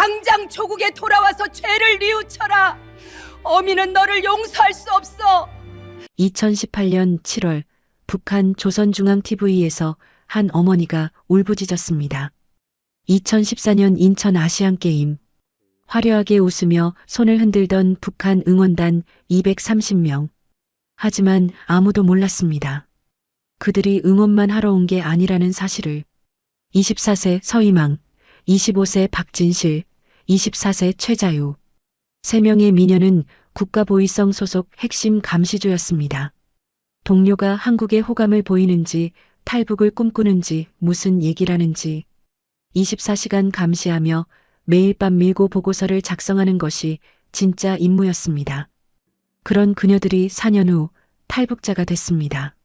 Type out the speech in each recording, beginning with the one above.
당장 조국에 돌아와서 죄를 뉘우쳐라. 어미는 너를 용서할 수 없어. 2018년 7월 북한 조선중앙TV에서 한 어머니가 울부짖었습니다. 2014년 인천 아시안게임. 화려하게 웃으며 손을 흔들던 북한 응원단 230명. 하지만 아무도 몰랐습니다. 그들이 응원만 하러 온 게 아니라는 사실을. 24세 서희망, 25세 박진실, 24세 최자유. 3명의 미녀는 국가보위성 소속 핵심 감시조였습니다. 동료가 한국에 호감을 보이는지 탈북을 꿈꾸는지 무슨 얘기라는지 24시간 감시하며 매일 밤 밀고 보고서를 작성하는 것이 진짜 임무였습니다. 그런 그녀들이 4년 후 탈북자가 됐습니다.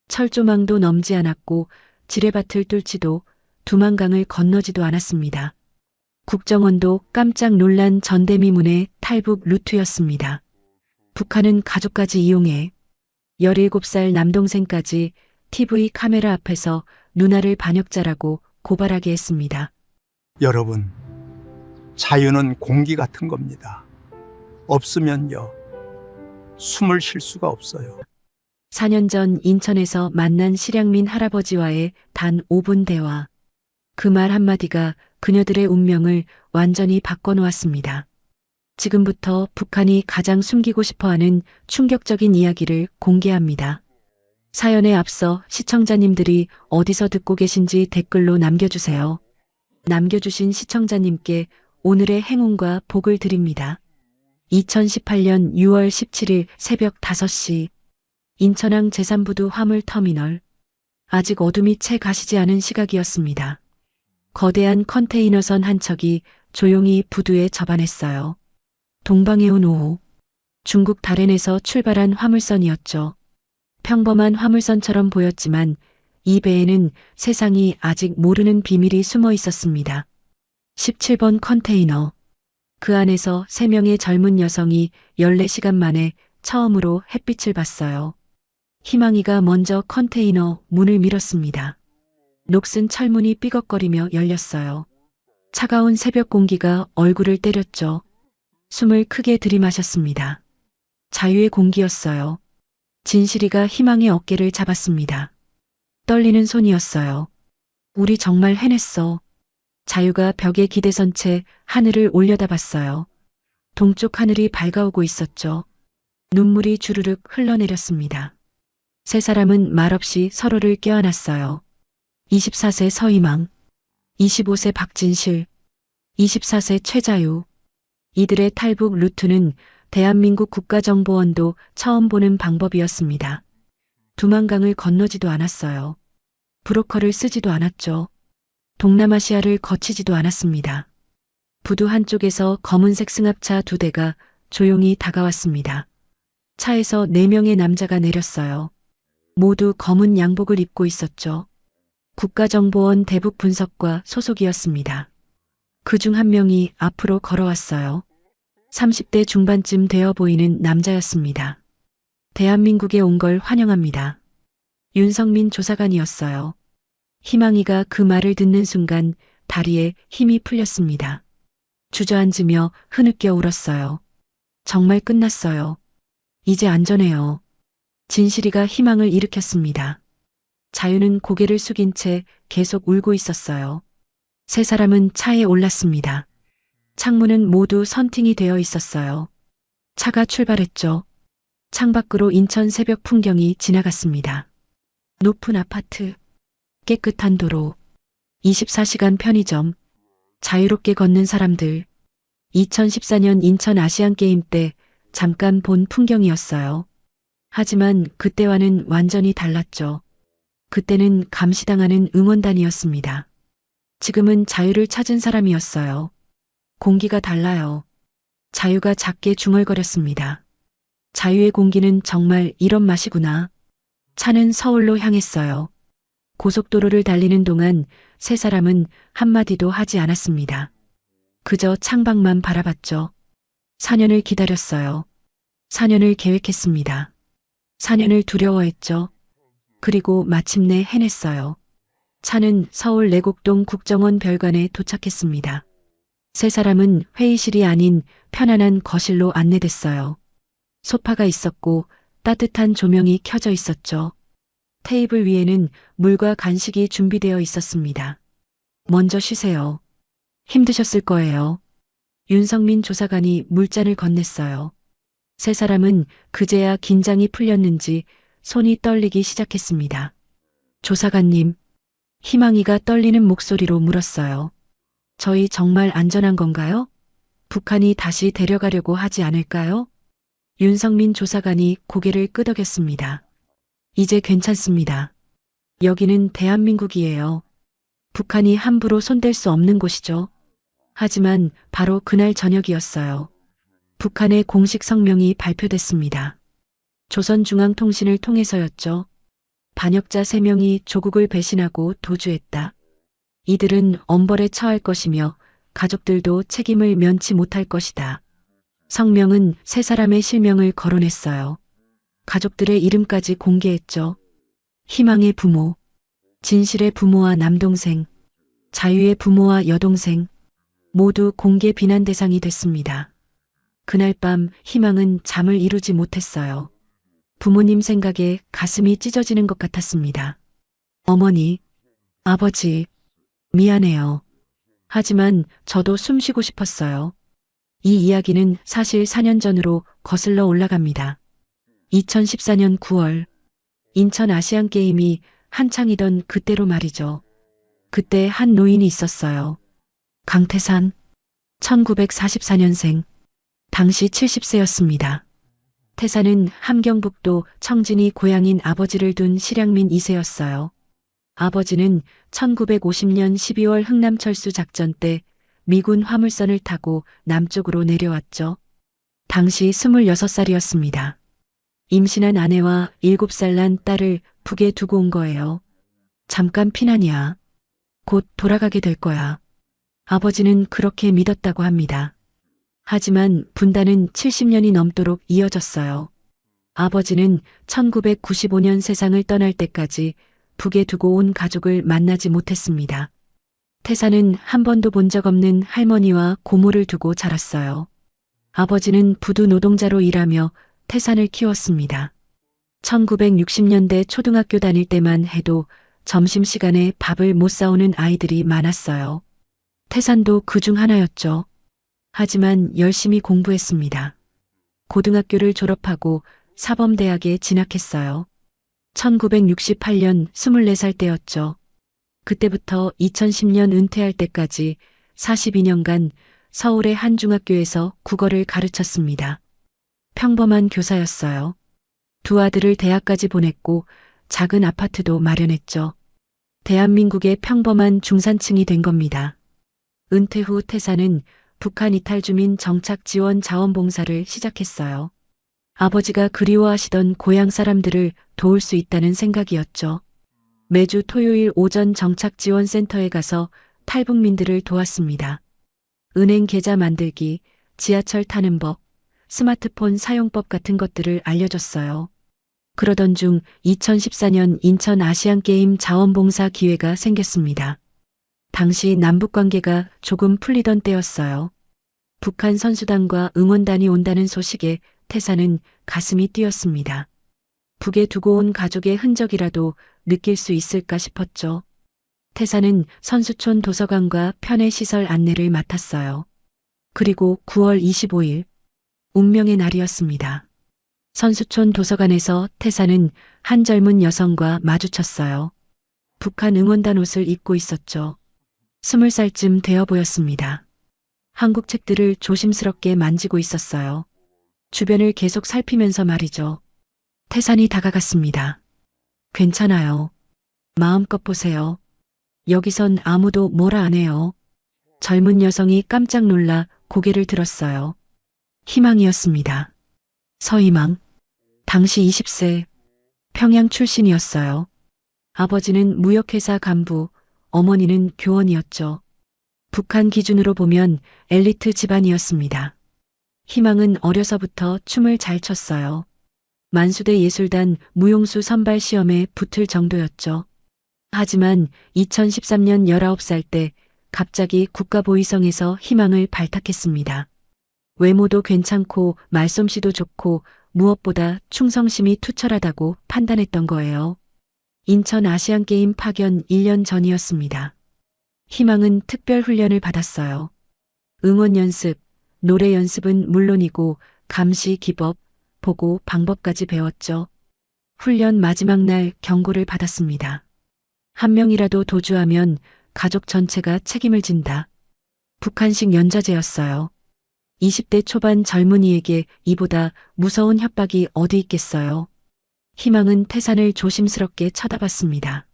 철조망도 넘지 않았고 지뢰밭을 뚫지도 두만강을 건너지도 않았습니다. 국정원도 깜짝 놀란 전대미문의 탈북 루트였습니다. 북한은 가족까지 이용해 17살 남동생까지 TV 카메라 앞에서 누나를 반역자라고 고발하게 했습니다. 여러분, 자유는 공기 같은 겁니다. 없으면요, 숨을 쉴 수가 없어요. 4년 전 인천에서 만난 실향민 할아버지와의 단 5분 대화. 그 말 한마디가 그녀들의 운명을 완전히 바꿔놓았습니다. 지금부터 북한이 가장 숨기고 싶어하는 충격적인 이야기를 공개합니다. 사연에 앞서 시청자님들이 어디서 듣고 계신지 댓글로 남겨주세요. 남겨주신 시청자님께 오늘의 행운과 복을 드립니다. 2018년 6월 17일 새벽 5시 인천항 제3부두 화물터미널. 아직 어둠이 채 가시지 않은 시각이었습니다. 거대한 컨테이너선 한 척이 조용히 부두에 접안했어요. 동방에 온 오후. 중국 다롄에서 출발한 화물선이었죠. 평범한 화물선처럼 보였지만 이 배에는 세상이 아직 모르는 비밀이 숨어 있었습니다. 17번 컨테이너. 그 안에서 3명의 젊은 여성이 14시간 만에 처음으로 햇빛을 봤어요. 희망이가 먼저 컨테이너 문을 밀었습니다. 녹슨 철문이 삐걱거리며 열렸어요. 차가운 새벽 공기가 얼굴을 때렸죠. 숨을 크게 들이마셨습니다. 자유의 공기였어요. 진실이가 희망의 어깨를 잡았습니다. 떨리는 손이었어요. 우리 정말 해냈어. 자유가 벽에 기대선 채 하늘을 올려다봤어요. 동쪽 하늘이 밝아오고 있었죠. 눈물이 주르륵 흘러내렸습니다. 세 사람은 말없이 서로를 껴안았어요. 24세 서희망, 25세 박진실, 24세 최자유. 이들의 탈북 루트는 대한민국 국가정보원도 처음 보는 방법이었습니다. 두만강을 건너지도 않았어요. 브로커를 쓰지도 않았죠. 동남아시아를 거치지도 않았습니다. 부두 한쪽에서 검은색 승합차 2대가 조용히 다가왔습니다. 차에서 4명의 남자가 내렸어요. 모두 검은 양복을 입고 있었죠. 국가정보원 대북 분석과 소속이었습니다. 그중 한 명이 앞으로 걸어왔어요. 30대 중반쯤 되어 보이는 남자였습니다. 대한민국에 온 걸 환영합니다. 윤성민 조사관이었어요. 희망이가 그 말을 듣는 순간 다리에 힘이 풀렸습니다. 주저앉으며 흐느껴 울었어요. 정말 끝났어요. 이제 안전해요. 진실이가 희망을 일으켰습니다. 자유는 고개를 숙인 채 계속 울고 있었어요. 세 사람은 차에 올랐습니다. 창문은 모두 선팅이 되어 있었어요. 차가 출발했죠. 창밖으로 인천 새벽 풍경이 지나갔습니다. 높은 아파트, 깨끗한 도로, 24시간 편의점, 자유롭게 걷는 사람들. 2014년 인천 아시안게임 때 잠깐 본 풍경이었어요. 하지만 그때와는 완전히 달랐죠. 그때는 감시당하는 응원단이었습니다. 지금은 자유를 찾은 사람이었어요. 공기가 달라요. 자유가 작게 중얼거렸습니다. 자유의 공기는 정말 이런 맛이구나. 차는 서울로 향했어요. 고속도로를 달리는 동안 세 사람은 한마디도 하지 않았습니다. 그저 창밖만 바라봤죠. 4년을 기다렸어요. 4년을 계획했습니다. 4년을 두려워했죠. 그리고 마침내 해냈어요. 차는 서울 내곡동 국정원 별관에 도착했습니다. 세 사람은 회의실이 아닌 편안한 거실로 안내됐어요. 소파가 있었고 따뜻한 조명이 켜져 있었죠. 테이블 위에는 물과 간식이 준비되어 있었습니다. 먼저 쉬세요. 힘드셨을 거예요. 윤성민 조사관이 물잔을 건넸어요. 세 사람은 그제야 긴장이 풀렸는지 손이 떨리기 시작했습니다. 조사관님, 희망이가 떨리는 목소리로 물었어요. 저희 정말 안전한 건가요? 북한이 다시 데려가려고 하지 않을까요? 윤성민 조사관이 고개를 끄덕였습니다. 이제 괜찮습니다. 여기는 대한민국이에요. 북한이 함부로 손댈 수 없는 곳이죠. 하지만 바로 그날 저녁이었어요. 북한의 공식 성명이 발표됐습니다. 조선중앙통신을 통해서였죠. 반역자 3명이 조국을 배신하고 도주했다. 이들은 엄벌에 처할 것이며 가족들도 책임을 면치 못할 것이다. 성명은 세 사람의 실명을 거론했어요. 가족들의 이름까지 공개했죠. 희망의 부모, 진실의 부모와 남동생, 자유의 부모와 여동생, 모두 공개 비난 대상이 됐습니다. 그날 밤 희망은 잠을 이루지 못했어요. 부모님 생각에 가슴이 찢어지는 것 같았습니다. 어머니, 아버지, 미안해요. 하지만 저도 숨 쉬고 싶었어요. 이 이야기는 사실 4년 전으로 거슬러 올라갑니다. 2014년 9월, 인천 아시안게임이 한창이던 그때로 말이죠. 그때 한 노인이 있었어요. 강태산, 1944년생, 당시 70세였습니다. 태산은 함경북도 청진이 고향인 아버지를 둔 실향민 2세였어요. 아버지는 1950년 12월 흥남철수 작전 때 미군 화물선을 타고 남쪽으로 내려왔죠. 당시 26살이었습니다. 임신한 아내와 7살 난 딸을 북에 두고 온 거예요. 잠깐 피난이야. 곧 돌아가게 될 거야. 아버지는 그렇게 믿었다고 합니다. 하지만 분단은 70년이 넘도록 이어졌어요. 아버지는 1995년 세상을 떠날 때까지 북에 두고 온 가족을 만나지 못했습니다. 태사는 한 번도 본 적 없는 할머니와 고모를 두고 자랐어요. 아버지는 부두 노동자로 일하며 태산을 키웠습니다. 1960년대 초등학교 다닐 때만 해도 점심시간에 밥을 못 사오는 아이들이 많았어요. 태산도 그중 하나였죠. 하지만 열심히 공부했습니다. 고등학교를 졸업하고 사범대학에 진학했어요. 1968년 24살 때였죠. 그때부터 2010년 은퇴할 때까지 42년간 서울의 한 중학교에서 국어를 가르쳤습니다. 평범한 교사였어요. 두 아들을 대학까지 보냈고 작은 아파트도 마련했죠. 대한민국의 평범한 중산층이 된 겁니다. 은퇴 후 태사는 북한 이탈 주민 정착 지원 자원봉사를 시작했어요. 아버지가 그리워하시던 고향 사람들을 도울 수 있다는 생각이었죠. 매주 토요일 오전 정착지원센터에 가서 탈북민들을 도왔습니다. 은행 계좌 만들기, 지하철 타는 법, 스마트폰 사용법 같은 것들을 알려줬어요. 그러던 중 2014년 인천 아시안게임 자원봉사 기회가 생겼습니다. 당시 남북관계가 조금 풀리던 때였어요. 북한 선수단과 응원단이 온다는 소식에 태사는 가슴이 뛰었습니다. 북에 두고 온 가족의 흔적이라도 느낄 수 있을까 싶었죠. 태사는 선수촌 도서관과 편의시설 안내를 맡았어요. 그리고 9월 25일, 운명의 날이었습니다. 선수촌 도서관에서 태사는 한 젊은 여성과 마주쳤어요. 북한 응원단 옷을 입고 있었죠. 20살쯤 되어 보였습니다. 한국 책들을 조심스럽게 만지고 있었어요. 주변을 계속 살피면서 말이죠. 태산이 다가갔습니다. 괜찮아요. 마음껏 보세요. 여기선 아무도 뭐라 안 해요. 젊은 여성이 깜짝 놀라 고개를 들었어요. 희망이었습니다. 서희망. 당시 20세. 평양 출신이었어요. 아버지는 무역회사 간부, 어머니는 교원이었죠. 북한 기준으로 보면 엘리트 집안이었습니다. 희망은 어려서부터 춤을 잘 췄어요. 만수대 예술단 무용수 선발 시험에 붙을 정도였죠. 하지만 2013년 19살 때 갑자기 국가보위성에서 희망을 발탁했습니다. 외모도 괜찮고 말솜씨도 좋고 무엇보다 충성심이 투철하다고 판단했던 거예요. 인천 아시안게임 파견 1년 전이었습니다. 희망은 특별 훈련을 받았어요. 응원 연습, 노래 연습은 물론이고 감시 기법, 보고 방법까지 배웠죠. 훈련 마지막 날 경고를 받았습니다. 한 명이라도 도주하면 가족 전체가 책임을 진다. 북한식 연좌제였어요. 20대 초반 젊은이에게 이보다 무서운 협박이 어디 있겠어요. 희망은 태산을 조심스럽게 쳐다봤습니다.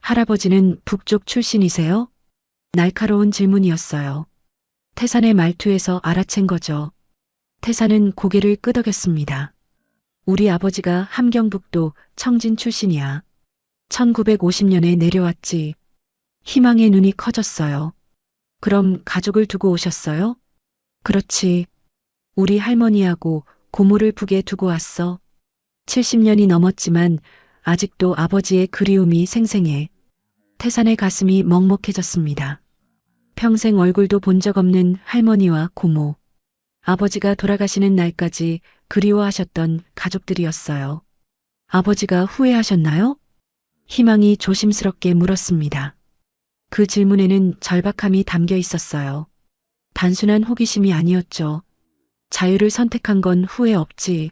할아버지는 북쪽 출신이세요? 날카로운 질문이었어요. 태산의 말투에서 알아챈 거죠. 태산은 고개를 끄덕였습니다. 우리 아버지가 함경북도 청진 출신이야. 1950년에 내려왔지. 희망의 눈이 커졌어요. 그럼 가족을 두고 오셨어요? 그렇지. 우리 할머니하고 고모를 북에 두고 왔어. 70년이 넘었지만 아직도 아버지의 그리움이 생생해. 태산의 가슴이 먹먹해졌습니다. 평생 얼굴도 본 적 없는 할머니와 고모. 아버지가 돌아가시는 날까지 그리워하셨던 가족들이었어요. 아버지가 후회하셨나요? 희망이 조심스럽게 물었습니다. 그 질문에는 절박함이 담겨 있었어요. 단순한 호기심이 아니었죠. 자유를 선택한 건 후회 없지.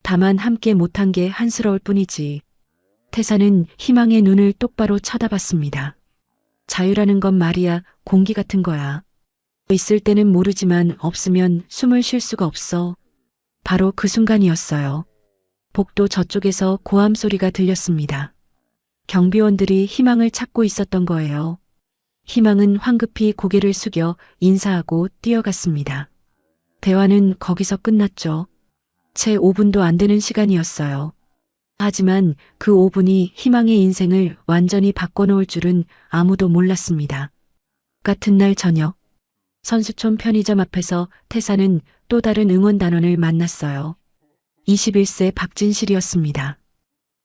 다만 함께 못한 게 한스러울 뿐이지. 태산은 희망의 눈을 똑바로 쳐다봤습니다. 자유라는 건 말이야 공기 같은 거야. 있을 때는 모르지만 없으면 숨을 쉴 수가 없어. 바로 그 순간이었어요. 복도 저쪽에서 고함 소리가 들렸습니다. 경비원들이 희망을 찾고 있었던 거예요. 희망은 황급히 고개를 숙여 인사하고 뛰어갔습니다. 대화는 거기서 끝났죠. 채 5분도 안 되는 시간이었어요. 하지만 그 5분이 희망의 인생을 완전히 바꿔놓을 줄은 아무도 몰랐습니다. 같은 날 저녁, 선수촌 편의점 앞에서 태산은 또 다른 응원단원을 만났어요. 21세 박진실이었습니다.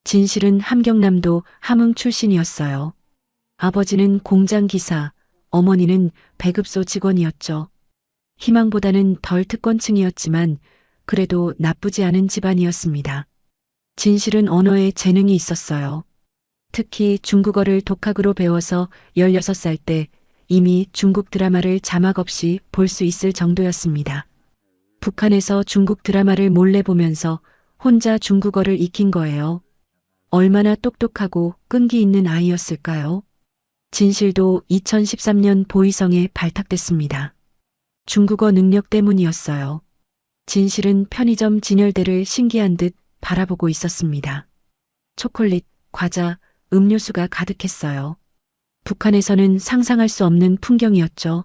진실은 함경남도 함흥 출신이었어요. 아버지는 공장 기사, 어머니는 배급소 직원이었죠. 희망보다는 덜 특권층이었지만 그래도 나쁘지 않은 집안이었습니다. 진실은 언어에 재능이 있었어요. 특히 중국어를 독학으로 배워서 16살 때 이미 중국 드라마를 자막 없이 볼 수 있을 정도였습니다. 북한에서 중국 드라마를 몰래 보면서 혼자 중국어를 익힌 거예요. 얼마나 똑똑하고 끈기 있는 아이였을까요? 진실도 2013년 보위성에 발탁됐습니다. 중국어 능력 때문이었어요. 진실은 편의점 진열대를 신기한 듯 바라보고 있었습니다. 초콜릿, 과자, 음료수가 가득했어요. 북한에서는 상상할 수 없는 풍경이었죠.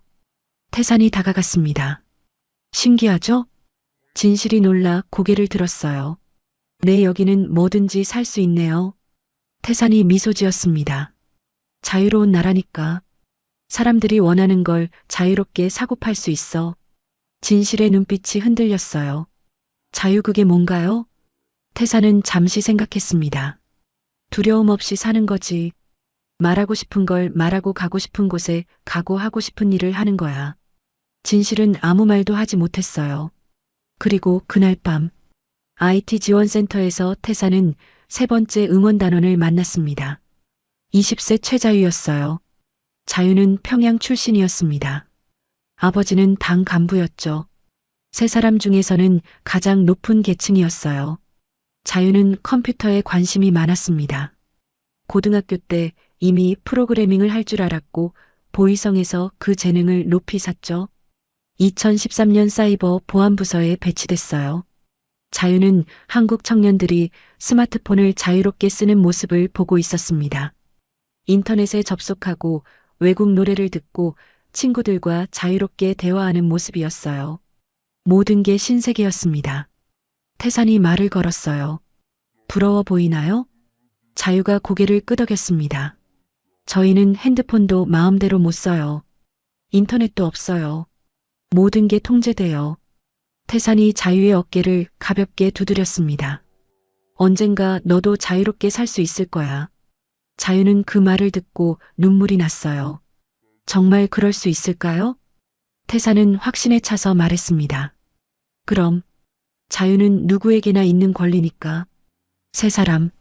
태산이 다가갔습니다. 신기하죠? 진실이 놀라 고개를 들었어요. 네, 여기는 뭐든지 살 수 있네요. 태산이 미소 지었습니다. 자유로운 나라니까. 사람들이 원하는 걸 자유롭게 사고 팔 수 있어. 진실의 눈빛이 흔들렸어요. 자유 그게 뭔가요? 태산은 잠시 생각했습니다. 두려움 없이 사는 거지. 말하고 싶은 걸 말하고 가고 싶은 곳에 가고 하고 싶은 일을 하는 거야. 진실은 아무 말도 하지 못했어요. 그리고 그날 밤 IT 지원센터에서 태산은 세 번째 응원단원을 만났습니다. 20세 최자유였어요. 자유는 평양 출신이었습니다. 아버지는 당 간부였죠. 세 사람 중에서는 가장 높은 계층이었어요. 자유는 컴퓨터에 관심이 많았습니다. 고등학교 때 이미 프로그래밍을 할 줄 알았고 보위성에서 그 재능을 높이 샀죠. 2013년 사이버 보안부서에 배치됐어요. 자유는 한국 청년들이 스마트폰을 자유롭게 쓰는 모습을 보고 있었습니다. 인터넷에 접속하고 외국 노래를 듣고 친구들과 자유롭게 대화하는 모습이었어요. 모든 게 신세계였습니다. 태산이 말을 걸었어요. 부러워 보이나요? 자유가 고개를 끄덕였습니다. 저희는 핸드폰도 마음대로 못 써요. 인터넷도 없어요. 모든 게 통제돼요. 태산이 자유의 어깨를 가볍게 두드렸습니다. 언젠가 너도 자유롭게 살 수 있을 거야. 자유는 그 말을 듣고 눈물이 났어요. 정말 그럴 수 있을까요? 태사는 확신에 차서 말했습니다. 그럼 자유는 누구에게나 있는 권리니까. 세 사람,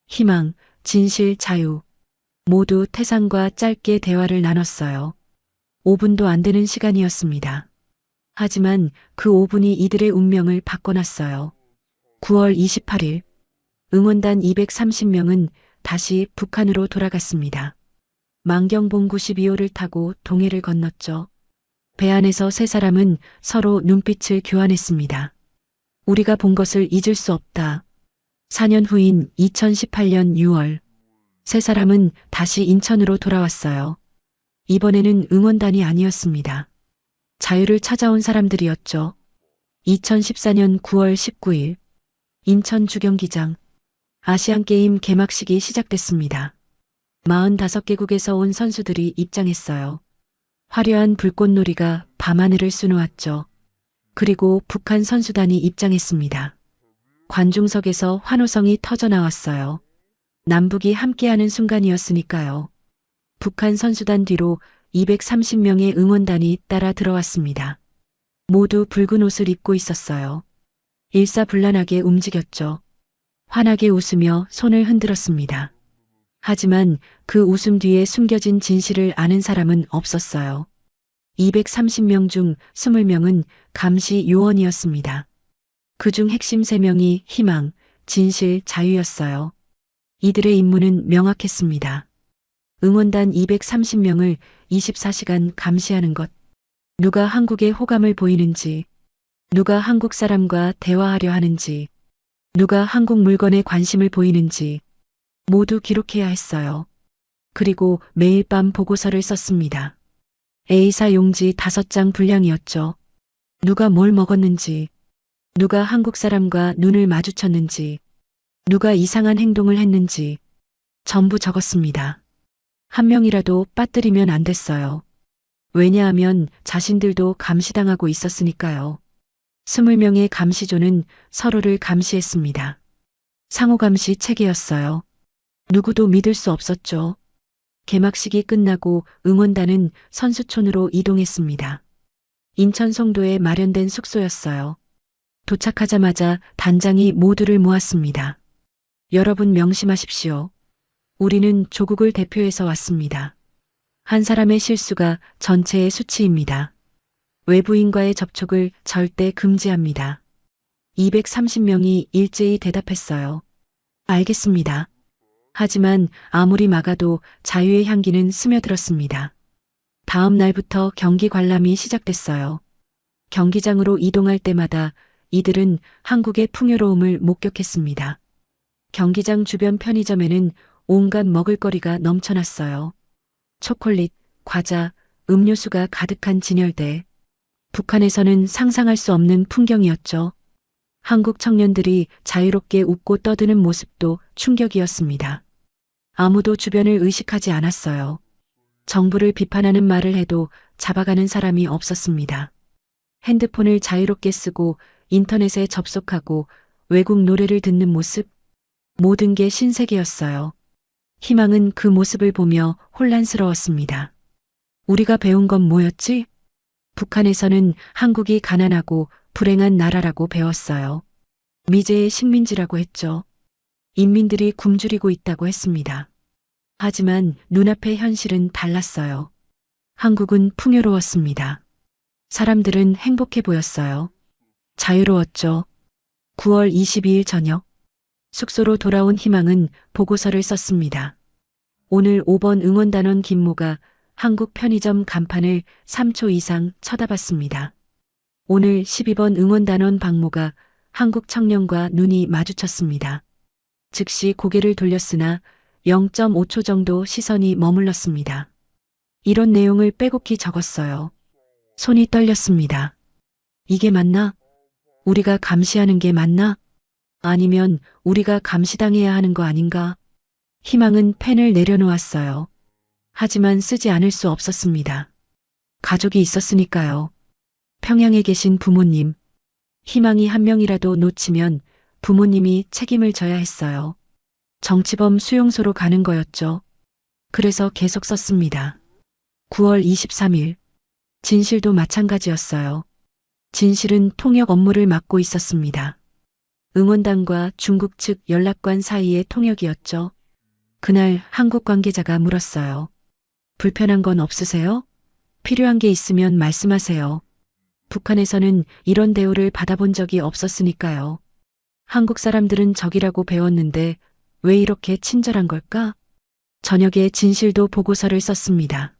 희망, 진실, 자유. 모두 태상과 짧게 대화를 나눴어요. 5분도 안 되는 시간이었습니다. 하지만 그 5분이 이들의 운명을 바꿔놨어요. 9월 28일, 응원단 230명은 다시 북한으로 돌아갔습니다. 만경봉 92호를 타고 동해를 건넜죠. 배 안에서 세 사람은 서로 눈빛을 교환했습니다. 우리가 본 것을 잊을 수 없다. 4년 후인 2018년 6월, 세 사람은 다시 인천으로 돌아왔어요. 이번에는 응원단이 아니었습니다. 자유를 찾아온 사람들이었죠. 2014년 9월 19일, 인천 주경기장, 아시안게임 개막식이 시작됐습니다. 45개국에서 온 선수들이 입장했어요. 화려한 불꽃놀이가 밤하늘을 수놓았죠. 그리고 북한 선수단이 입장했습니다. 관중석에서 환호성이 터져 나왔어요. 남북이 함께하는 순간이었으니까요. 북한 선수단 뒤로 230명의 응원단이 따라 들어왔습니다. 모두 붉은 옷을 입고 있었어요. 일사불란하게 움직였죠. 환하게 웃으며 손을 흔들었습니다. 하지만 그 웃음 뒤에 숨겨진 진실을 아는 사람은 없었어요. 230명 중 20명은 감시 요원이었습니다. 그중 핵심 3명이 희망, 진실, 자유였어요. 이들의 임무는 명확했습니다. 응원단 230명을 24시간 감시하는 것. 누가 한국에 호감을 보이는지, 누가 한국 사람과 대화하려 하는지, 누가 한국 물건에 관심을 보이는지 모두 기록해야 했어요. 그리고 매일 밤 보고서를 썼습니다. A사 용지 5장 분량이었죠. 누가 뭘 먹었는지, 누가 한국 사람과 눈을 마주쳤는지, 누가 이상한 행동을 했는지 전부 적었습니다. 한 명이라도 빠뜨리면 안 됐어요. 왜냐하면 자신들도 감시당하고 있었으니까요. 20명의 감시조는 서로를 감시했습니다. 상호감시 체계였어요. 누구도 믿을 수 없었죠. 개막식이 끝나고 응원단은 선수촌으로 이동했습니다. 인천 송도에 마련된 숙소였어요. 도착하자마자 단장이 모두를 모았습니다. 여러분 명심하십시오. 우리는 조국을 대표해서 왔습니다. 한 사람의 실수가 전체의 수치입니다. 외부인과의 접촉을 절대 금지합니다. 230명이 일제히 대답했어요. 알겠습니다. 하지만 아무리 막아도 자유의 향기는 스며들었습니다. 다음 날부터 경기 관람이 시작됐어요. 경기장으로 이동할 때마다 이들은 한국의 풍요로움을 목격했습니다. 경기장 주변 편의점에는 온갖 먹을거리가 넘쳐났어요. 초콜릿, 과자, 음료수가 가득한 진열대. 북한에서는 상상할 수 없는 풍경이었죠. 한국 청년들이 자유롭게 웃고 떠드는 모습도 충격이었습니다. 아무도 주변을 의식하지 않았어요. 정부를 비판하는 말을 해도 잡아가는 사람이 없었습니다. 핸드폰을 자유롭게 쓰고 인터넷에 접속하고 외국 노래를 듣는 모습, 모든 게 신세계였어요. 희망은 그 모습을 보며 혼란스러웠습니다. 우리가 배운 건 뭐였지? 북한에서는 한국이 가난하고 불행한 나라라고 배웠어요. 미제의 식민지라고 했죠. 인민들이 굶주리고 있다고 했습니다. 하지만 눈앞의 현실은 달랐어요. 한국은 풍요로웠습니다. 사람들은 행복해 보였어요. 자유로웠죠. 9월 22일 저녁, 숙소로 돌아온 희망은 보고서를 썼습니다. 오늘 5번 응원단원 김모가 한국 편의점 간판을 3초 이상 쳐다봤습니다. 오늘 12번 응원단원 박모가 한국 청년과 눈이 마주쳤습니다. 즉시 고개를 돌렸으나 0.5초 정도 시선이 머물렀습니다. 이런 내용을 빼곡히 적었어요. 손이 떨렸습니다. 이게 맞나? 우리가 감시하는 게 맞나? 아니면 우리가 감시당해야 하는 거 아닌가? 희망은 펜을 내려놓았어요. 하지만 쓰지 않을 수 없었습니다. 가족이 있었으니까요. 평양에 계신 부모님. 희망이 한 명이라도 놓치면 부모님이 책임을 져야 했어요. 정치범 수용소로 가는 거였죠. 그래서 계속 썼습니다. 9월 23일. 진실도 마찬가지였어요. 진실은 통역 업무를 맡고 있었습니다. 응원단과 중국 측 연락관 사이의 통역이었죠. 그날 한국 관계자가 물었어요. 불편한 건 없으세요? 필요한 게 있으면 말씀하세요. 북한에서는 이런 대우를 받아본 적이 없었으니까요. 한국 사람들은 적이라고 배웠는데 왜 이렇게 친절한 걸까? 저녁에 진실도 보고서를 썼습니다.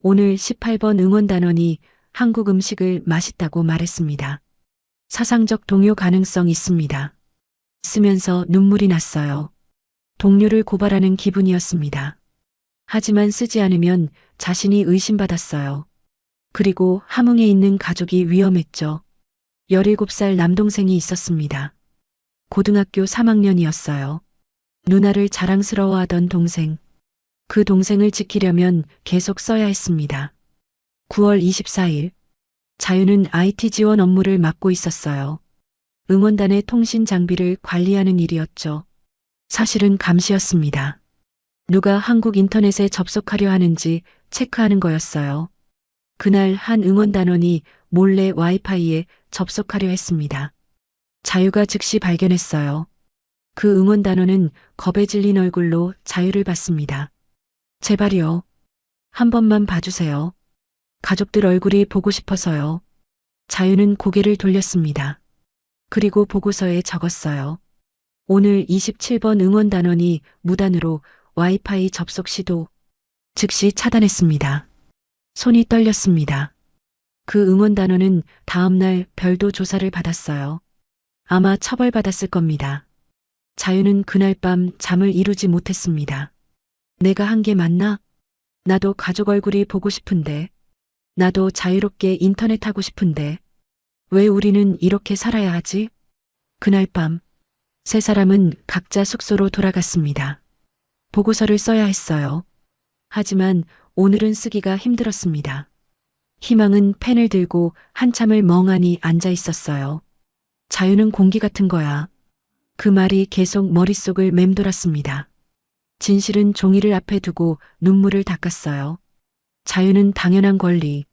오늘 18번 응원단원이 한국 음식을 맛있다고 말했습니다. 사상적 동요 가능성 있습니다. 쓰면서 눈물이 났어요. 동료를 고발하는 기분이었습니다. 하지만 쓰지 않으면 자신이 의심받았어요. 그리고 함흥에 있는 가족이 위험했죠. 17살 남동생이 있었습니다. 고등학교 3학년이었어요. 누나를 자랑스러워하던 동생. 그 동생을 지키려면 계속 써야 했습니다. 9월 24일. 자유는 IT 지원 업무를 맡고 있었어요. 응원단의 통신 장비를 관리하는 일이었죠. 사실은 감시였습니다. 누가 한국 인터넷에 접속하려 하는지 체크하는 거였어요. 그날 한 응원단원이 몰래 와이파이에 접속하려 했습니다. 자유가 즉시 발견했어요. 그 응원단원은 겁에 질린 얼굴로 자유를 봤습니다. 제발요. 한 번만 봐주세요. 가족들 얼굴이 보고 싶어서요. 자유는 고개를 돌렸습니다. 그리고 보고서에 적었어요. 오늘 27번 응원단원이 무단으로 와이파이 접속 시도 즉시 차단했습니다. 손이 떨렸습니다. 그 응원단원은 다음날 별도 조사를 받았어요. 아마 처벌받았을 겁니다. 자유는 그날 밤 잠을 이루지 못했습니다. 내가 한 게 맞나? 나도 가족 얼굴이 보고 싶은데. 나도 자유롭게 인터넷 하고 싶은데. 왜 우리는 이렇게 살아야 하지? 그날 밤, 세 사람은 각자 숙소로 돌아갔습니다. 보고서를 써야 했어요. 하지만 오늘은 쓰기가 힘들었습니다. 희망은 펜을 들고 한참을 멍하니 앉아 있었어요. 자유는 공기 같은 거야. 그 말이 계속 머릿속을 맴돌았습니다. 진실은 종이를 앞에 두고 눈물을 닦았어요. 자유는 당연한 권리.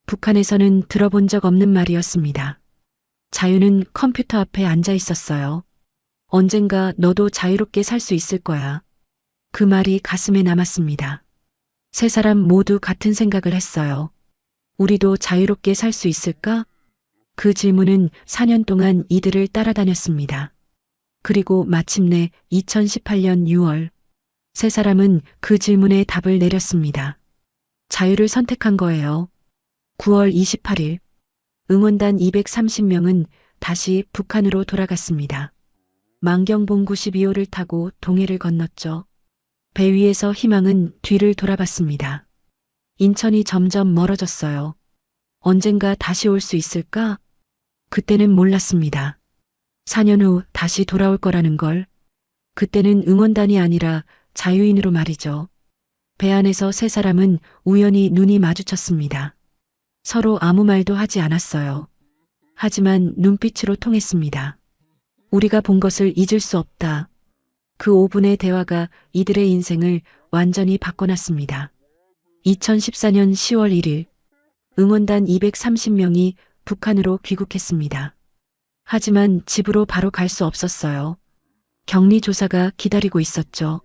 북한에서는 들어본 적 없는 말이었습니다. 자유는 컴퓨터 앞에 앉아 있었어요. 언젠가 너도 자유롭게 살 수 있을 거야. 그 말이 가슴에 남았습니다. 세 사람 모두 같은 생각을 했어요. 우리도 자유롭게 살 수 있을까? 그 질문은 4년 동안 이들을 따라다녔습니다. 그리고 마침내 2018년 6월, 세 사람은 그 질문에 답을 내렸습니다. 자유를 선택한 거예요. 9월 28일, 응원단 230명은 다시 북한으로 돌아갔습니다. 만경봉 92호를 타고 동해를 건넜죠. 배 위에서 희망은 뒤를 돌아봤습니다. 인천이 점점 멀어졌어요. 언젠가 다시 올 수 있을까? 그때는 몰랐습니다. 4년 후 다시 돌아올 거라는 걸. 그때는 응원단이 아니라 자유인으로 말이죠. 배 안에서 세 사람은 우연히 눈이 마주쳤습니다. 서로 아무 말도 하지 않았어요. 하지만 눈빛으로 통했습니다. 우리가 본 것을 잊을 수 없다. 그 5분의 대화가 이들의 인생을 완전히 바꿔놨습니다. 2014년 10월 1일, 응원단 230명이 북한으로 귀국했습니다. 하지만 집으로 바로 갈 수 없었어요. 격리 조사가 기다리고 있었죠.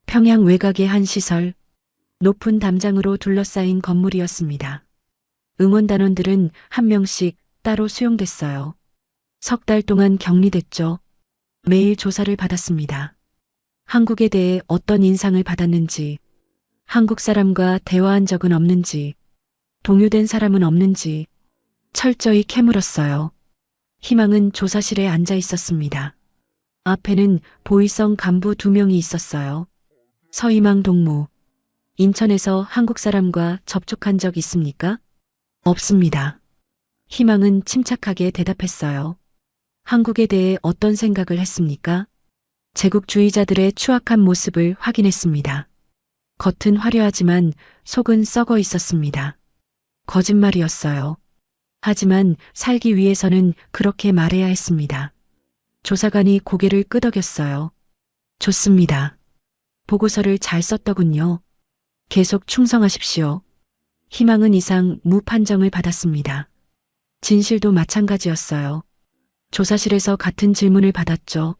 평양 외곽의 한 시설, 높은 담장으로 둘러싸인 건물이었습니다. 응원단원들은 한 명씩 따로 수용됐어요. 석 달 동안 격리됐죠. 매일 조사를 받았습니다. 한국에 대해 어떤 인상을 받았는지, 한국 사람과 대화한 적은 없는지, 동요된 사람은 없는지 철저히 캐물었어요. 희망은 조사실에 앉아 있었습니다. 앞에는 보위성 간부 2명이 있었어요. 서희망 동무. 인천에서 한국 사람과 접촉한 적 있습니까? 없습니다. 희망은 침착하게 대답했어요. 한국에 대해 어떤 생각을 했습니까? 제국주의자들의 추악한 모습을 확인했습니다. 겉은 화려하지만 속은 썩어 있었습니다. 거짓말이었어요. 하지만 살기 위해서는 그렇게 말해야 했습니다. 조사관이 고개를 끄덕였어요. 좋습니다. 보고서를 잘 썼더군요. 계속 충성하십시오. 희망은 이상 무판정을 받았습니다. 진실도 마찬가지였어요. 조사실에서 같은 질문을 받았죠.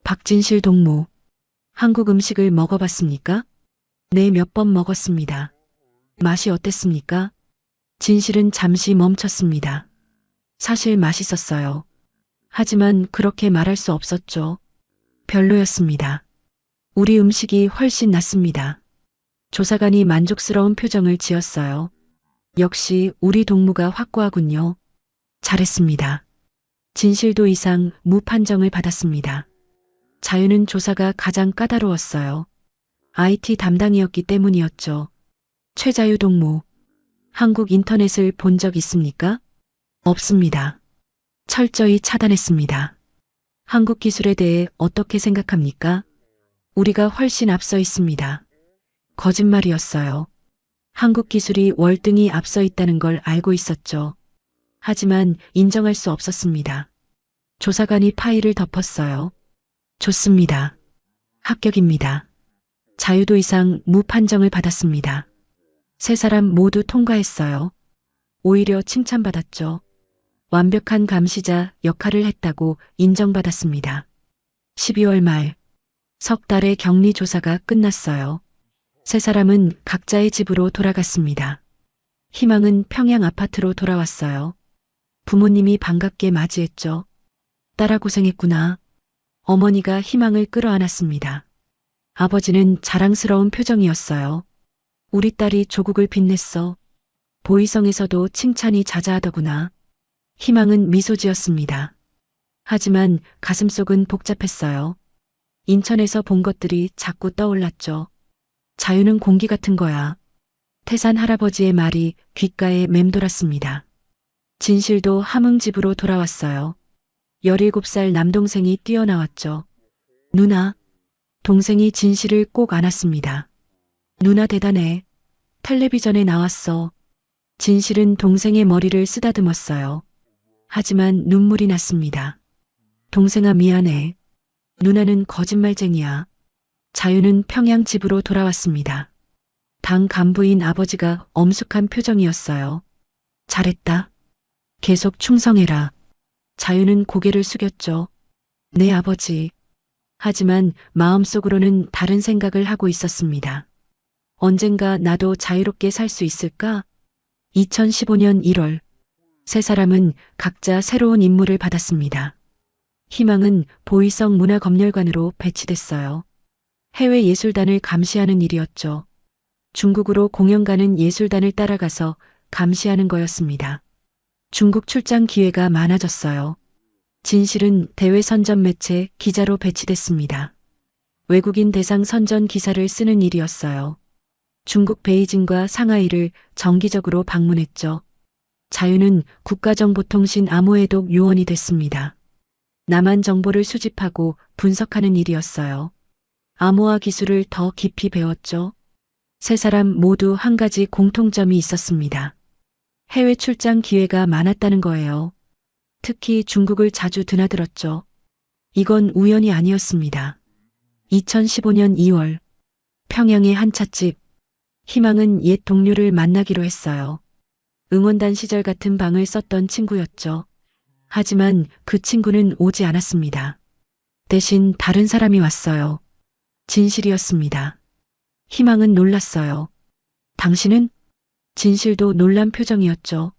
박진실 동무, 한국 음식을 먹어봤습니까? 네, 몇 번 먹었습니다. 맛이 어땠습니까? 진실은 잠시 멈췄습니다. 사실 맛있었어요. 하지만 그렇게 말할 수 없었죠. 별로였습니다. 우리 음식이 훨씬 낫습니다. 조사관이 만족스러운 표정을 지었어요. 역시 우리 동무가 확고하군요. 잘했습니다. 진실도 이상 무판정을 받았습니다. 자유는 조사가 가장 까다로웠어요. IT 담당이었기 때문이었죠. 최자유 동무, 한국 인터넷을 본 적 있습니까? 없습니다. 철저히 차단했습니다. 한국 기술에 대해 어떻게 생각합니까? 우리가 훨씬 앞서 있습니다. 거짓말이었어요. 한국 기술이 월등히 앞서 있다는 걸 알고 있었죠. 하지만 인정할 수 없었습니다. 조사관이 파일을 덮었어요. 좋습니다. 합격입니다. 자유도 이상 무판정을 받았습니다. 세 사람 모두 통과했어요. 오히려 칭찬받았죠. 완벽한 감시자 역할을 했다고 인정받았습니다. 12월 말, 석 달의 격리 조사가 끝났어요. 세 사람은 각자의 집으로 돌아갔습니다. 희망은 평양 아파트로 돌아왔어요. 부모님이 반갑게 맞이했죠. 딸아 고생했구나. 어머니가 희망을 끌어안았습니다. 아버지는 자랑스러운 표정이었어요. 우리 딸이 조국을 빛냈어. 보이성에서도 칭찬이 자자하더구나. 희망은 미소 지었습니다. 하지만 가슴속은 복잡했어요. 인천에서 본 것들이 자꾸 떠올랐죠. 자유는 공기 같은 거야. 태산 할아버지의 말이 귓가에 맴돌았습니다. 진실도 함흥집으로 돌아왔어요. 17살 남동생이 뛰어나왔죠. 누나. 동생이 진실을 꼭 안았습니다. 누나 대단해. 텔레비전에 나왔어. 진실은 동생의 머리를 쓰다듬었어요. 하지만 눈물이 났습니다. 동생아 미안해. 누나는 거짓말쟁이야. 자유는 평양 집으로 돌아왔습니다. 당 간부인 아버지가 엄숙한 표정이었어요. 잘했다. 계속 충성해라. 자유는 고개를 숙였죠. 네 아버지. 하지만 마음속으로는 다른 생각을 하고 있었습니다. 언젠가 나도 자유롭게 살 수 있을까? 2015년 1월, 세 사람은 각자 새로운 임무를 받았습니다. 희망은 보이성 문화검열관으로 배치됐어요. 해외 예술단을 감시하는 일이었죠. 중국으로 공연 가는 예술단을 따라가서 감시하는 거였습니다. 중국 출장 기회가 많아졌어요. 진실은 대외 선전 매체 기자로 배치됐습니다. 외국인 대상 선전 기사를 쓰는 일이었어요. 중국 베이징과 상하이를 정기적으로 방문했죠. 자유는 국가정보통신 암호해독 요원이 됐습니다. 남한 정보를 수집하고 분석하는 일이었어요. 암호화 기술을 더 깊이 배웠죠. 세 사람 모두 한 가지 공통점이 있었습니다. 해외 출장 기회가 많았다는 거예요. 특히 중국을 자주 드나들었죠. 이건 우연이 아니었습니다. 2015년 2월, 평양의 한 찻집, 희망은 옛 동료를 만나기로 했어요. 응원단 시절 같은 방을 썼던 친구였죠. 하지만 그 친구는 오지 않았습니다. 대신 다른 사람이 왔어요. 진실이었습니다. 희망은 놀랐어요. 당신은? 진실도 놀란 표정이었죠.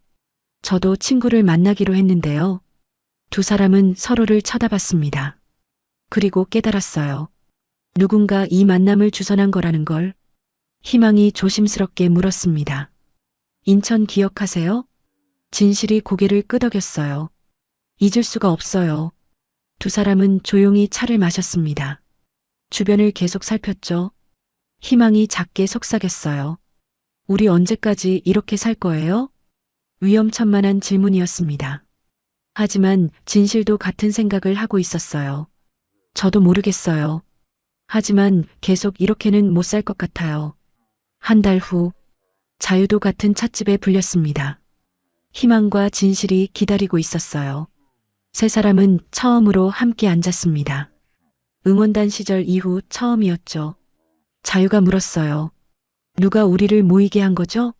저도 친구를 만나기로 했는데요. 두 사람은 서로를 쳐다봤습니다. 그리고 깨달았어요. 누군가 이 만남을 주선한 거라는 걸. 희망이 조심스럽게 물었습니다. 인천 기억하세요? 진실이 고개를 끄덕였어요. 잊을 수가 없어요. 두 사람은 조용히 차를 마셨습니다. 주변을 계속 살폈죠. 희망이 작게 속삭였어요. 우리 언제까지 이렇게 살 거예요? 위험천만한 질문이었습니다. 하지만 진실도 같은 생각을 하고 있었어요. 저도 모르겠어요. 하지만 계속 이렇게는 못 살 것 같아요. 한 달 후, 자유도 같은 찻집에 불렸습니다. 희망과 진실이 기다리고 있었어요. 세 사람은 처음으로 함께 앉았습니다. 응원단 시절 이후 처음이었죠. 자유가 물었어요. 누가 우리를 모이게 한 거죠?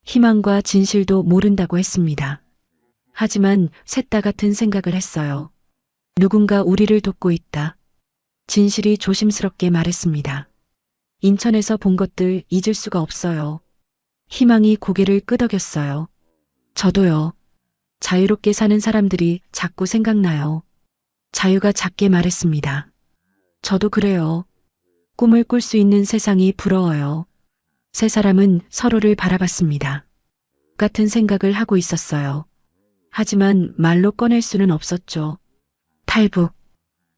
희망과 진실도 모른다고 했습니다. 하지만 셋 다 같은 생각을 했어요. 누군가 우리를 돕고 있다. 진실이 조심스럽게 말했습니다. 인천에서 본 것들 잊을 수가 없어요. 희망이 고개를 끄덕였어요. 저도요. 자유롭게 사는 사람들이 자꾸 생각나요. 자유가 작게 말했습니다. 저도 그래요. 꿈을 꿀 수 있는 세상이 부러워요. 세 사람은 서로를 바라봤습니다. 같은 생각을 하고 있었어요. 하지만 말로 꺼낼 수는 없었죠. 탈북.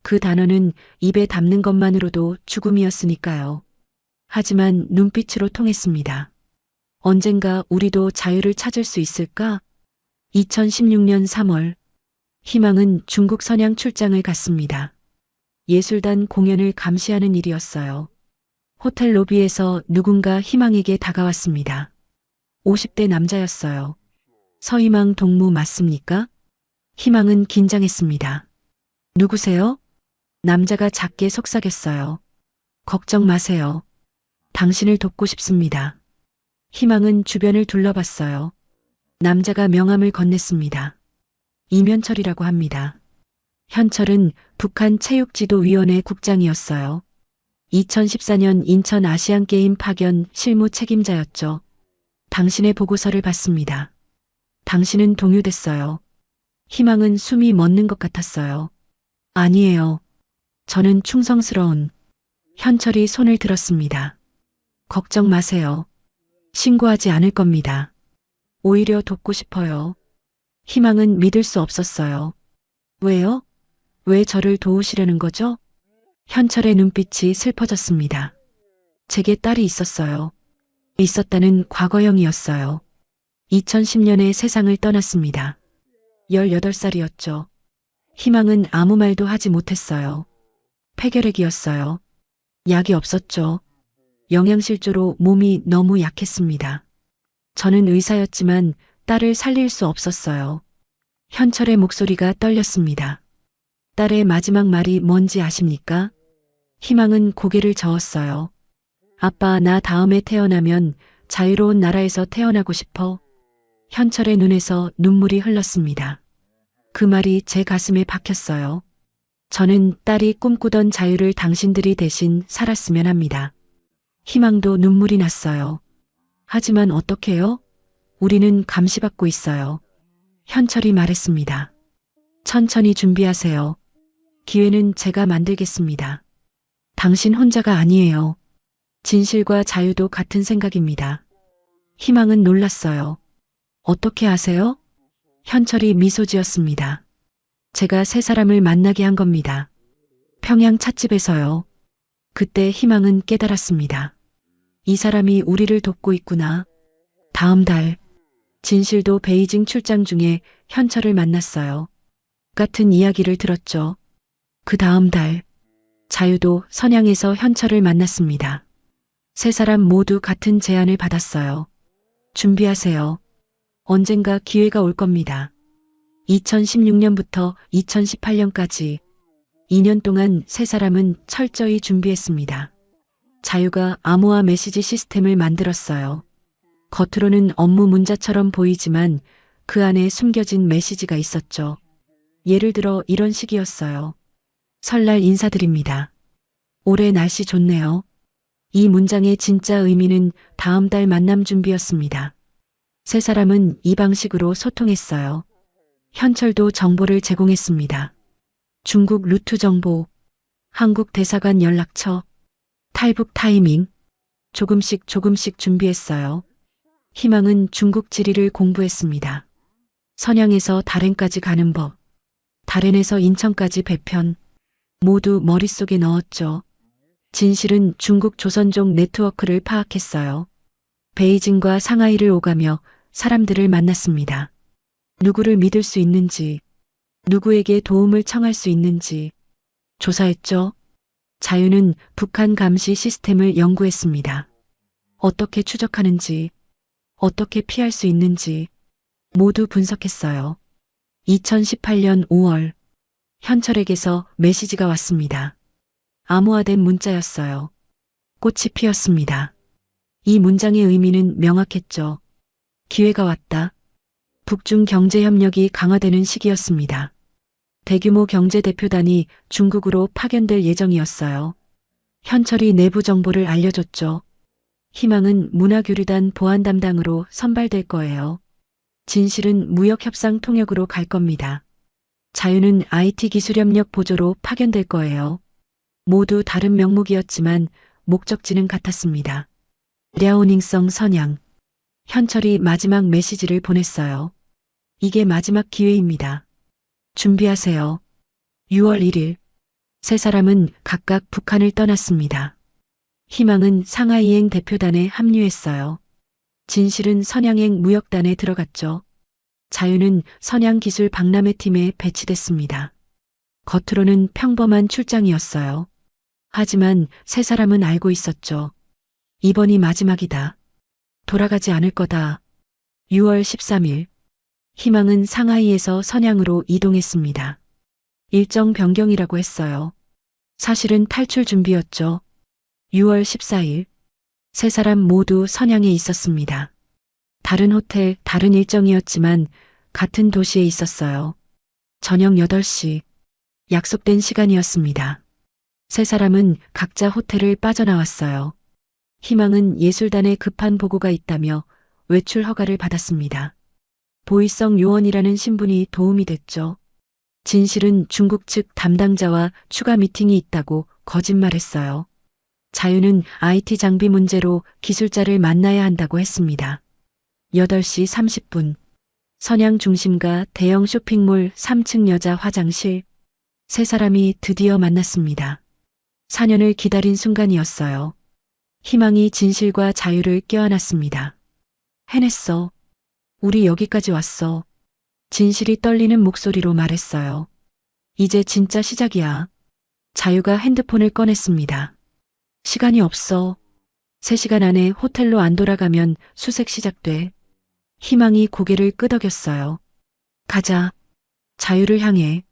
그 단어는 입에 담는 것만으로도 죽음이었으니까요. 하지만 눈빛으로 통했습니다. 언젠가 우리도 자유를 찾을 수 있을까? 2016년 3월, 희망은 중국 선양 출장을 갔습니다. 예술단 공연을 감시하는 일이었어요. 호텔 로비에서 누군가 희망에게 다가왔습니다. 50대 남자였어요. 서희망 동무 맞습니까? 희망은 긴장했습니다. 누구세요? 남자가 작게 속삭였어요. 걱정 마세요. 당신을 돕고 싶습니다. 희망은 주변을 둘러봤어요. 남자가 명함을 건넸습니다. 이면철이라고 합니다. 현철은 북한 체육지도위원회 국장이었어요. 2014년 인천 아시안게임 파견 실무 책임자였죠. 당신의 보고서를 봤습니다. 당신은 동요됐어요. 희망은 숨이 멎는 것 같았어요. 아니에요. 저는 충성스러운. 현철이 손을 들었습니다. 걱정 마세요. 신고하지 않을 겁니다. 오히려 돕고 싶어요. 희망은 믿을 수 없었어요. 왜요? 왜 저를 도우시려는 거죠? 현철의 눈빛이 슬퍼졌습니다. 제게 딸이 있었어요. 있었다는 과거형이었어요. 2010년에 세상을 떠났습니다. 18살이었죠. 희망은 아무 말도 하지 못했어요. 폐결핵이었어요. 약이 없었죠. 영양실조로 몸이 너무 약했습니다. 저는 의사였지만 딸을 살릴 수 없었어요. 현철의 목소리가 떨렸습니다. 딸의 마지막 말이 뭔지 아십니까? 희망은 고개를 저었어요. 아빠, 나 다음에 태어나면 자유로운 나라에서 태어나고 싶어. 현철의 눈에서 눈물이 흘렀습니다. 그 말이 제 가슴에 박혔어요. 저는 딸이 꿈꾸던 자유를 당신들이 대신 살았으면 합니다. 희망도 눈물이 났어요. 하지만 어떡해요? 우리는 감시받고 있어요. 현철이 말했습니다. 천천히 준비하세요. 기회는 제가 만들겠습니다. 당신 혼자가 아니에요. 진실과 자유도 같은 생각입니다. 희망은 놀랐어요. 어떻게 아세요? 현철이 미소 지었습니다. 제가 세 사람을 만나게 한 겁니다. 평양 찻집에서요. 그때 희망은 깨달았습니다. 이 사람이 우리를 돕고 있구나. 다음 달, 진실도 베이징 출장 중에 현철을 만났어요. 같은 이야기를 들었죠. 그 다음 달, 자유도 선양에서 현철을 만났습니다. 세 사람 모두 같은 제안을 받았어요. 준비하세요. 언젠가 기회가 올 겁니다. 2016년부터 2018년까지 2년 동안 세 사람은 철저히 준비했습니다. 자유가 암호화 메시지 시스템을 만들었어요. 겉으로는 업무 문자처럼 보이지만 그 안에 숨겨진 메시지가 있었죠. 예를 들어 이런 식이었어요. 설날 인사드립니다. 올해 날씨 좋네요. 이 문장의 진짜 의미는 다음 달 만남 준비였습니다. 세 사람은 이 방식으로 소통했어요. 현철도 정보를 제공했습니다. 중국 루트 정보, 한국 대사관 연락처, 탈북 타이밍, 조금씩 준비했어요. 희망은 중국 지리를 공부했습니다. 선양에서 다롄까지 가는 법, 다롄에서 인천까지 배편, 모두 머릿속에 넣었죠. 진실은 중국 조선족 네트워크를 파악했어요. 베이징과 상하이를 오가며 사람들을 만났습니다. 누구를 믿을 수 있는지, 누구에게 도움을 청할 수 있는지 조사했죠. 자유는 북한 감시 시스템을 연구했습니다. 어떻게 추적하는지, 어떻게 피할 수 있는지 모두 분석했어요. 2018년 5월, 현철에게서 메시지가 왔습니다. 암호화된 문자였어요. 꽃이 피었습니다. 이 문장의 의미는 명확했죠. 기회가 왔다. 북중 경제 협력이 강화되는 시기였습니다. 대규모 경제 대표단이 중국으로 파견될 예정이었어요. 현철이 내부 정보를 알려줬죠. 희망은 문화교류단 보안 담당으로 선발될 거예요. 진실은 무역협상 통역으로 갈 겁니다. 자유는 IT 기술협력 보조로 파견될 거예요. 모두 다른 명목이었지만 목적지는 같았습니다. 랴오닝성 선양. 현철이 마지막 메시지를 보냈어요. 이게 마지막 기회입니다. 준비하세요. 6월 1일. 세 사람은 각각 북한을 떠났습니다. 희망은 상하이행 대표단에 합류했어요. 진실은 선양행 무역단에 들어갔죠. 자유는 선양기술 박람회 팀에 배치됐습니다. 겉으로는 평범한 출장이었어요. 하지만 세 사람은 알고 있었죠. 이번이 마지막이다. 돌아가지 않을 거다. 6월 13일. 희망은 상하이에서 선양으로 이동했습니다. 일정 변경이라고 했어요. 사실은 탈출 준비였죠. 6월 14일. 세 사람 모두 선양에 있었습니다. 다른 호텔, 다른 일정이었지만 같은 도시에 있었어요. 저녁 8시. 약속된 시간이었습니다. 세 사람은 각자 호텔을 빠져나왔어요. 희망은 예술단에 급한 보고가 있다며 외출 허가를 받았습니다. 보이성 요원이라는 신분이 도움이 됐죠. 진실은 중국 측 담당자와 추가 미팅이 있다고 거짓말했어요. 자유는 IT 장비 문제로 기술자를 만나야 한다고 했습니다. 8시 30분. 선양 중심가 대형 쇼핑몰 3층 여자 화장실. 세 사람이 드디어 만났습니다. 4년을 기다린 순간이었어요. 희망이 진실과 자유를 껴안았습니다. 해냈어. 우리 여기까지 왔어. 진실이 떨리는 목소리로 말했어요. 이제 진짜 시작이야. 자유가 핸드폰을 꺼냈습니다. 시간이 없어. 3시간 안에 호텔로 안 돌아가면 수색 시작돼. 희망이 고개를 끄덕였어요. 가자. 자유를 향해.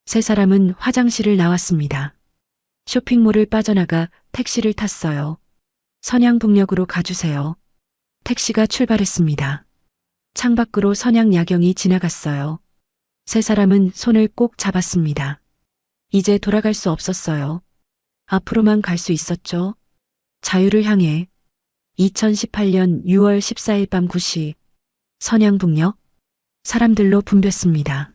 세 사람은 화장실을 나왔습니다. 쇼핑몰을 빠져나가 택시를 탔어요. 선양북역으로 가주세요. 택시가 출발했습니다. 창밖으로 선양 야경이 지나갔어요. 세 사람은 손을 꼭 잡았습니다. 이제 돌아갈 수 없었어요. 앞으로만 갈 수 있었죠. 자유를 향해. 2018년 6월 14일 밤 9시. 선양북역. 사람들로 붐볐습니다.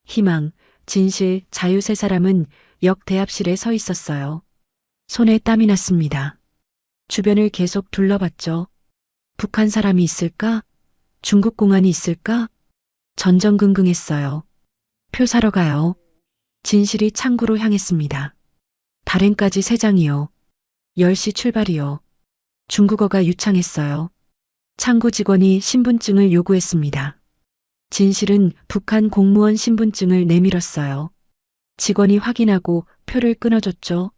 희망, 진실, 자유 세 사람은 역 대합실에 서 있었어요. 손에 땀이 났습니다. 주변을 계속 둘러봤죠. 북한 사람이 있을까? 중국 공안이 있을까? 전전긍긍했어요. 표 사러 가요. 진실이 창구로 향했습니다. 발행까지 3장이요. 10시 출발이요. 중국어가 유창했어요. 창구 직원이 신분증을 요구했습니다. 진실은 북한 공무원 신분증을 내밀었어요. 직원이 확인하고 표를 끊어줬죠.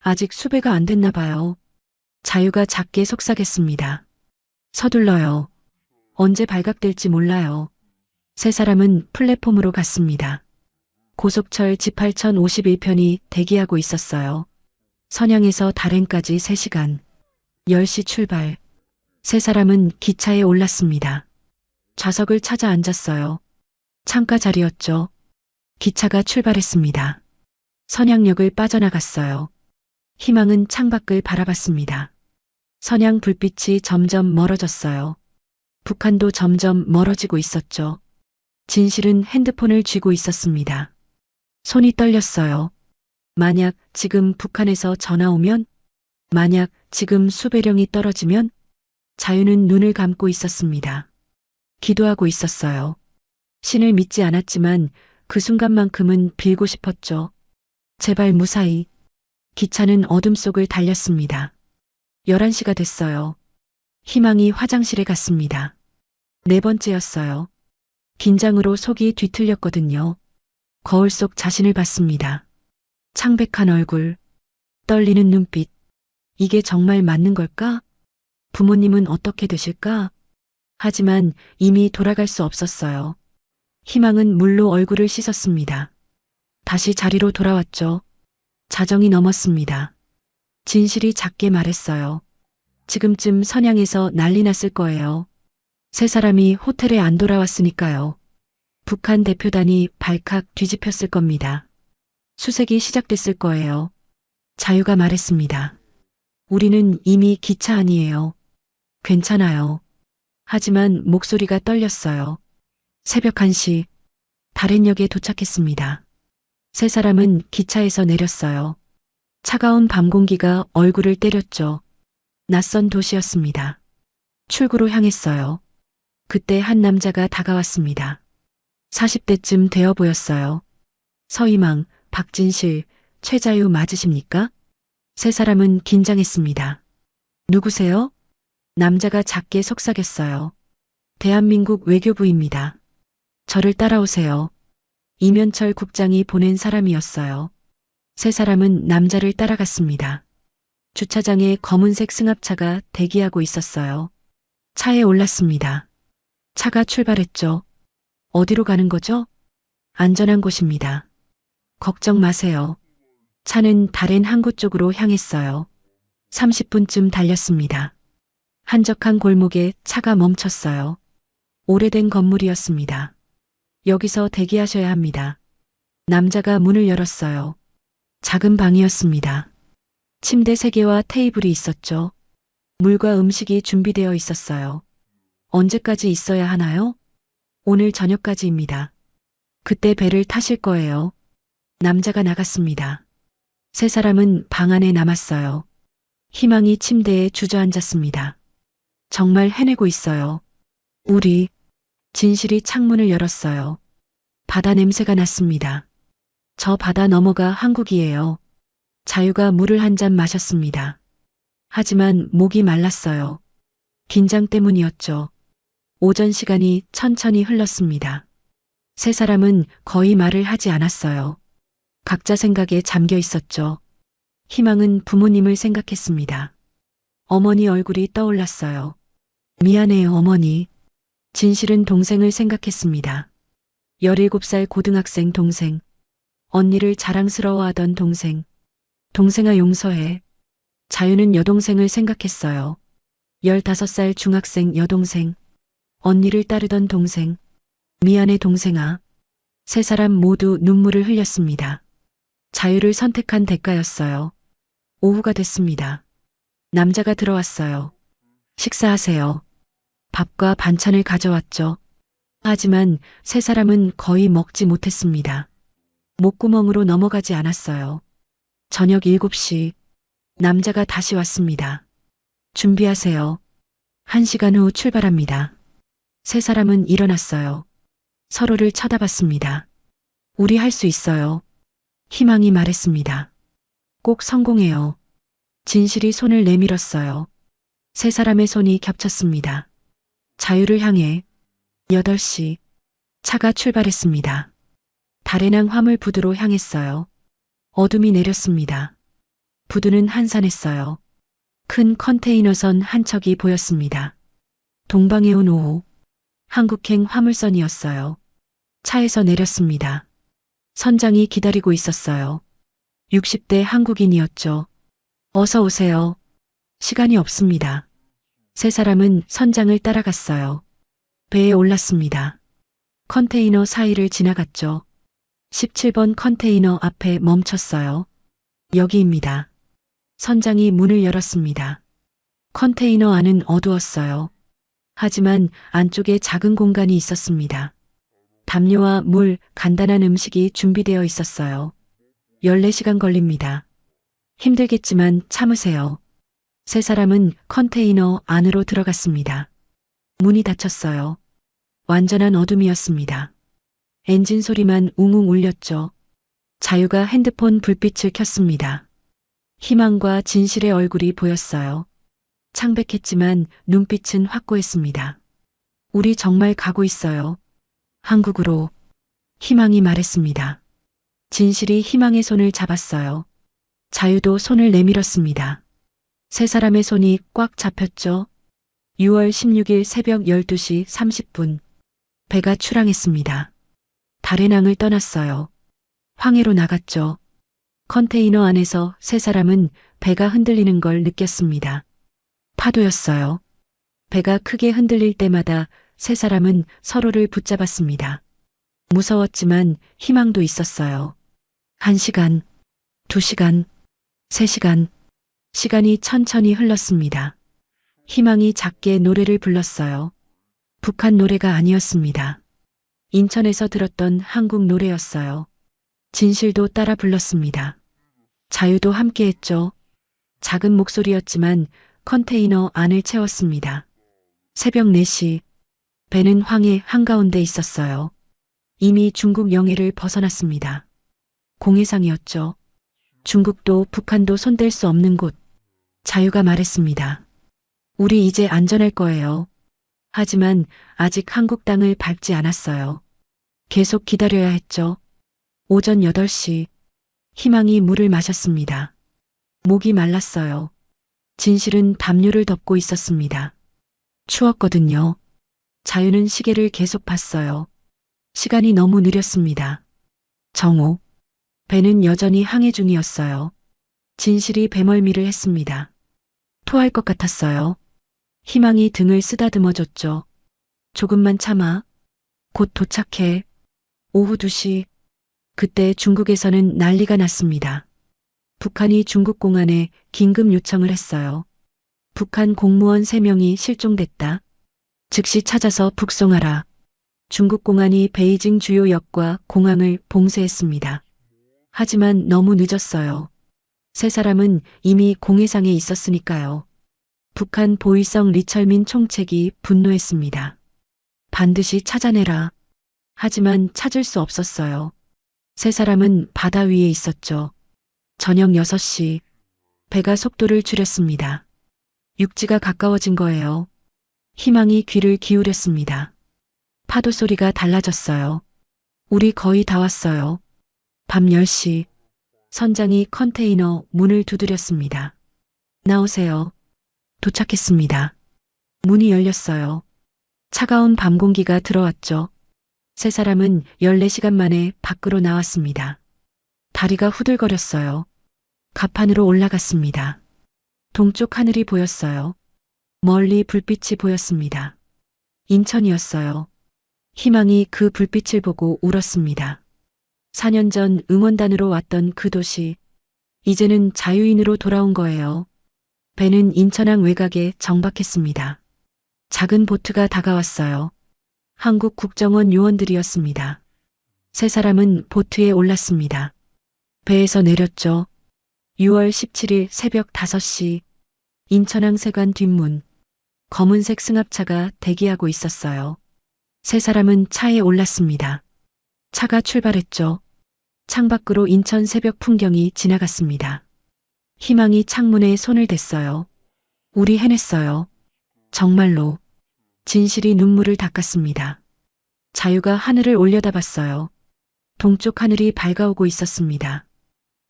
아직 수배가 안 됐나 봐요. 자유가 작게 속삭였습니다. 서둘러요. 언제 발각될지 몰라요. 세 사람은 플랫폼으로 갔습니다. 고속철 G8 1051편이 대기하고 있었어요. 선양에서 다롄까지 3시간. 10시 출발. 세 사람은 기차에 올랐습니다. 좌석을 찾아 앉았어요. 창가 자리였죠. 기차가 출발했습니다. 선양역을 빠져나갔어요. 희망은 창밖을 바라봤습니다. 선양 불빛이 점점 멀어졌어요. 북한도 점점 멀어지고 있었죠. 진실은 핸드폰을 쥐고 있었습니다. 손이 떨렸어요. 만약 지금 북한에서 전화 오면? 만약 지금 수배령이 떨어지면? 자유는 눈을 감고 있었습니다. 기도하고 있었어요. 신을 믿지 않았지만 그 순간만큼은 빌고 싶었죠. 제발 무사히. 기차는 어둠 속을 달렸습니다. 11시가 됐어요. 희망이 화장실에 갔습니다. 4번째였어요. 긴장으로 속이 뒤틀렸거든요. 거울 속 자신을 봤습니다. 창백한 얼굴, 떨리는 눈빛. 이게 정말 맞는 걸까? 부모님은 어떻게 되실까? 하지만 이미 돌아갈 수 없었어요. 희망은 물로 얼굴을 씻었습니다. 다시 자리로 돌아왔죠. 자정이 넘었습니다. 진실이 작게 말했어요. 지금쯤 선양에서 난리 났을 거예요. 세 사람이 호텔에 안 돌아왔으니까요. 북한 대표단이 발칵 뒤집혔을 겁니다. 수색이 시작됐을 거예요. 자유가 말했습니다. 우리는 이미 기차 안이에요. 괜찮아요. 하지만 목소리가 떨렸어요. 새벽 1시 다렌역에 도착했습니다. 세 사람은 기차에서 내렸어요. 차가운 밤 공기가 얼굴을 때렸죠. 낯선 도시였습니다. 출구로 향했어요. 그때 한 남자가 다가왔습니다. 40대쯤 되어 보였어요. 서희망, 박진실, 최자유 맞으십니까? 세 사람은 긴장했습니다. 누구세요? 남자가 작게 속삭였어요. 대한민국 외교부입니다. 저를 따라오세요. 이면철 국장이 보낸 사람이었어요. 세 사람은 남자를 따라갔습니다. 주차장에 검은색 승합차가 대기하고 있었어요. 차에 올랐습니다. 차가 출발했죠. 어디로 가는 거죠? 안전한 곳입니다. 걱정 마세요. 차는 다른 항구 쪽으로 향했어요. 30분쯤 달렸습니다. 한적한 골목에 차가 멈췄어요. 오래된 건물이었습니다. 여기서 대기하셔야 합니다. 남자가 문을 열었어요. 작은 방이었습니다. 침대 3개와 테이블이 있었죠. 물과 음식이 준비되어 있었어요. 언제까지 있어야 하나요? 오늘 저녁까지입니다. 그때 배를 타실 거예요. 남자가 나갔습니다. 세 사람은 방 안에 남았어요. 희망이 침대에 주저앉았습니다. 정말 해내고 있어요. 우리. 진실이 창문을 열었어요. 바다 냄새가 났습니다. 저 바다 너머가 한국이에요. 자유가 물을 한 잔 마셨습니다. 하지만 목이 말랐어요. 긴장 때문이었죠. 오전 시간이 천천히 흘렀습니다. 세 사람은 거의 말을 하지 않았어요. 각자 생각에 잠겨 있었죠. 희망은 부모님을 생각했습니다. 어머니 얼굴이 떠올랐어요. 미안해요, 어머니. 진실은 동생을 생각했습니다. 17살 고등학생 동생. 언니를 자랑스러워하던 동생. 동생아 용서해. 자유는 여동생을 생각했어요. 15살 중학생 여동생. 언니를 따르던 동생. 미안해 동생아. 세 사람 모두 눈물을 흘렸습니다. 자유를 선택한 대가였어요. 오후가 됐습니다. 남자가 들어왔어요. 식사하세요. 밥과 반찬을 가져왔죠. 하지만 세 사람은 거의 먹지 못했습니다. 목구멍으로 넘어가지 않았어요. 저녁 7시 남자가 다시 왔습니다. 준비하세요. 1시간 후 출발합니다. 세 사람은 일어났어요. 서로를 쳐다봤습니다. 우리 할 수 있어요. 희망이 말했습니다. 꼭 성공해요. 진실이 손을 내밀었어요. 세 사람의 손이 겹쳤습니다. 자유를 향해 8시 차가 출발했습니다. 다레낭 화물 부두로 향했어요. 어둠이 내렸습니다. 부두는 한산했어요. 큰 컨테이너선 한 척이 보였습니다. 동방에 온 오후 한국행 화물선이었어요. 차에서 내렸습니다. 선장이 기다리고 있었어요. 60대 한국인이었죠. 어서 오세요. 시간이 없습니다. 세 사람은 선장을 따라갔어요. 배에 올랐습니다. 컨테이너 사이를 지나갔죠. 17번 컨테이너 앞에 멈췄어요. 여기입니다. 선장이 문을 열었습니다. 컨테이너 안은 어두웠어요. 하지만 안쪽에 작은 공간이 있었습니다. 담요와 물, 간단한 음식이 준비되어 있었어요. 14시간 걸립니다. 힘들겠지만 참으세요. 세 사람은 컨테이너 안으로 들어갔습니다. 문이 닫혔어요. 완전한 어둠이었습니다. 엔진 소리만 웅웅 울렸죠. 자유가 핸드폰 불빛을 켰습니다. 희망과 진실의 얼굴이 보였어요. 창백했지만 눈빛은 확고했습니다. 우리 정말 가고 있어요. 한국으로. 희망이 말했습니다. 진실이 희망의 손을 잡았어요. 자유도 손을 내밀었습니다. 세 사람의 손이 꽉 잡혔죠. 6월 16일 새벽 12시 30분. 배가 출항했습니다. 다레낭을 떠났어요. 황해로 나갔죠. 컨테이너 안에서 세 사람은 배가 흔들리는 걸 느꼈습니다. 파도였어요. 배가 크게 흔들릴 때마다 세 사람은 서로를 붙잡았습니다. 무서웠지만 희망도 있었어요. 1시간, 2시간, 3시간. 시간이 천천히 흘렀습니다. 희망이 작게 노래를 불렀어요. 북한 노래가 아니었습니다. 인천에서 들었던 한국 노래였어요. 진실도 따라 불렀습니다. 자유도 함께했죠. 작은 목소리였지만 컨테이너 안을 채웠습니다. 새벽 4시, 배는 황해 한가운데 있었어요. 이미 중국 영해를 벗어났습니다. 공해상이었죠. 중국도 북한도 손댈 수 없는 곳. 자유가 말했습니다. 우리 이제 안전할 거예요. 하지만 아직 한국 땅을 밟지 않았어요. 계속 기다려야 했죠. 오전 8시, 희망이 물을 마셨습니다. 목이 말랐어요. 진실은 담요를 덮고 있었습니다. 추웠거든요. 자유는 시계를 계속 봤어요. 시간이 너무 느렸습니다. 정오. 배는 여전히 항해 중이었어요. 진실이 배멀미를 했습니다. 토할 것 같았어요. 희망이 등을 쓰다듬어줬죠. 조금만 참아. 곧 도착해. 오후 2시. 그때 중국에서는 난리가 났습니다. 북한이 중국 공안에 긴급 요청을 했어요. 북한 공무원 3명이 실종됐다. 즉시 찾아서 북송하라. 중국 공안이 베이징 주요 역과 공항을 봉쇄했습니다. 하지만 너무 늦었어요. 세 사람은 이미 공해상에 있었으니까요. 북한 보위성 리철민 총책이 분노했습니다. 반드시 찾아내라. 하지만 찾을 수 없었어요. 세 사람은 바다 위에 있었죠. 저녁 6시, 배가 속도를 줄였습니다. 육지가 가까워진 거예요. 희망이 귀를 기울였습니다. 파도 소리가 달라졌어요. 우리 거의 다 왔어요. 밤 10시, 선장이 컨테이너 문을 두드렸습니다. 나오세요. 도착했습니다. 문이 열렸어요. 차가운 밤 공기가 들어왔죠. 세 사람은 14시간 만에 밖으로 나왔습니다. 다리가 후들거렸어요. 갑판으로 올라갔습니다. 동쪽 하늘이 보였어요. 멀리 불빛이 보였습니다. 인천이었어요. 희망이 그 불빛을 보고 울었습니다. 4년 전 응원단으로 왔던 그 도시, 이제는 자유인으로 돌아온 거예요. 배는 인천항 외곽에 정박했습니다. 작은 보트가 다가왔어요. 한국 국정원 요원들이었습니다. 세 사람은 보트에 올랐습니다. 배에서 내렸죠. 6월 17일 새벽 5시, 인천항 세관 뒷문, 검은색 승합차가 대기하고 있었어요. 세 사람은 차에 올랐습니다. 차가 출발했죠. 창밖으로 인천 새벽 풍경이 지나갔습니다. 희망이 창문에 손을 댔어요. 우리 해냈어요. 정말로. 진실이 눈물을 닦았습니다. 자유가 하늘을 올려다봤어요. 동쪽 하늘이 밝아오고 있었습니다.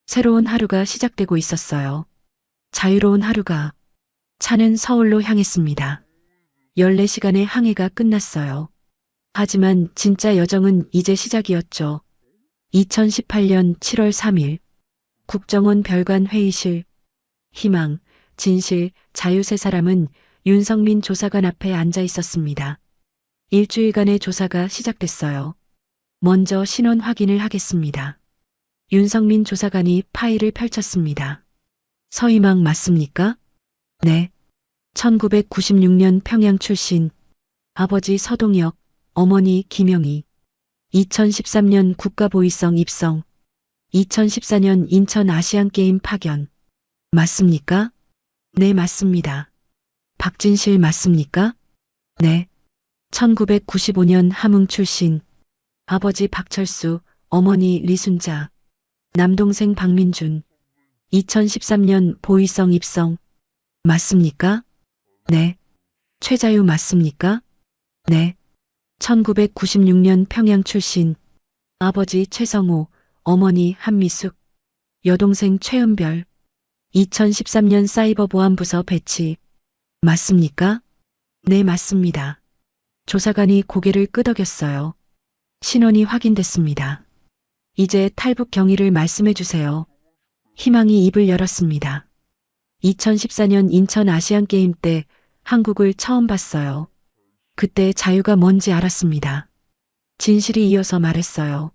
새로운 하루가 시작되고 있었어요. 자유로운 하루가. 차는 서울로 향했습니다. 14시간의 항해가 끝났어요. 하지만 진짜 여정은 이제 시작이었죠. 2018년 7월 3일, 국정원 별관 회의실, 희망, 진실, 자유 세 사람은 윤석민 조사관 앞에 앉아 있었습니다. 일주일간의 조사가 시작됐어요. 먼저 신원 확인을 하겠습니다. 윤석민 조사관이 파일을 펼쳤습니다. 서희망 맞습니까? 네. 1996년 평양 출신, 아버지 서동혁, 어머니 김영희, 2013년 국가보위성 입성, 2014년 인천 아시안게임 파견. 맞습니까? 네, 맞습니다. 박진실 맞습니까? 네. 1995년 함흥 출신, 아버지 박철수, 어머니 리순자, 남동생 박민준, 2013년 보위성 입성. 맞습니까? 네. 최자유 맞습니까? 네. 1996년 평양 출신, 아버지 최성호, 어머니 한미숙, 여동생 최은별, 2013년 사이버보안부서 배치. 맞습니까? 네, 맞습니다. 조사관이 고개를 끄덕였어요. 신원이 확인됐습니다. 이제 탈북 경위를 말씀해 주세요. 희망이 입을 열었습니다. 2014년 인천 아시안게임 때 한국을 처음 봤어요. 그때 자유가 뭔지 알았습니다. 진실이 이어서 말했어요.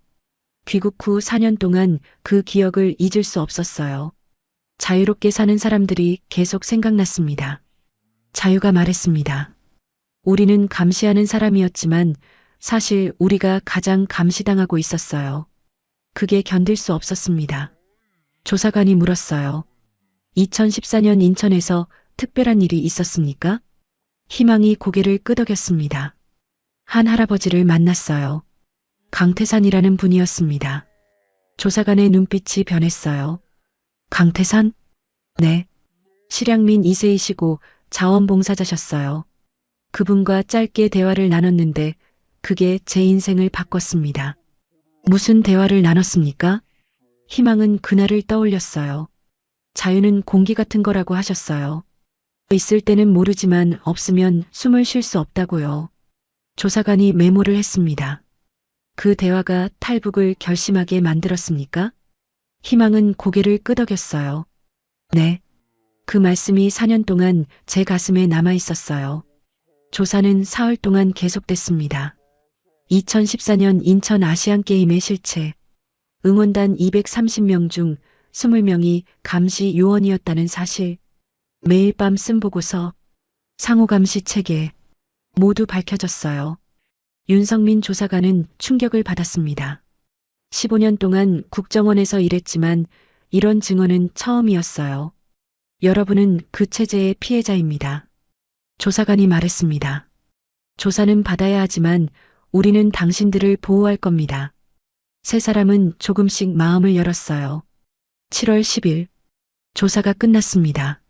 귀국 후 4년 동안 그 기억을 잊을 수 없었어요. 자유롭게 사는 사람들이 계속 생각났습니다. 자유가 말했습니다. 우리는 감시하는 사람이었지만 사실 우리가 가장 감시당하고 있었어요. 그게 견딜 수 없었습니다. 조사관이 물었어요. 2014년 인천에서 특별한 일이 있었습니까? 희망이 고개를 끄덕였습니다. 한 할아버지를 만났어요. 강태산이라는 분이었습니다. 조사관의 눈빛이 변했어요. 강태산? 네. 실향민 2세이시고 자원봉사자셨어요. 그분과 짧게 대화를 나눴는데 그게 제 인생을 바꿨습니다. 무슨 대화를 나눴습니까? 희망은 그날을 떠올렸어요. 자유는 공기 같은 거라고 하셨어요. 있을 때는 모르지만 없으면 숨을 쉴 수 없다고요. 조사관이 메모를 했습니다. 그 대화가 탈북을 결심하게 만들었습니까? 희망은 고개를 끄덕였어요. 네. 그 말씀이 4년 동안 제 가슴에 남아 있었어요. 조사는 사흘 동안 계속됐습니다. 2014년 인천 아시안게임의 실체. 응원단 230명 중 20명이 감시 요원이었다는 사실. 매일 밤 쓴 보고서, 상호감시 체계. 모두 밝혀졌어요. 윤성민 조사관은 충격을 받았습니다. 15년 동안 국정원에서 일했지만 이런 증언은 처음이었어요. 여러분은 그 체제의 피해자입니다. 조사관이 말했습니다. 조사는 받아야 하지만 우리는 당신들을 보호할 겁니다. 세 사람은 조금씩 마음을 열었어요. 7월 10일 조사가 끝났습니다.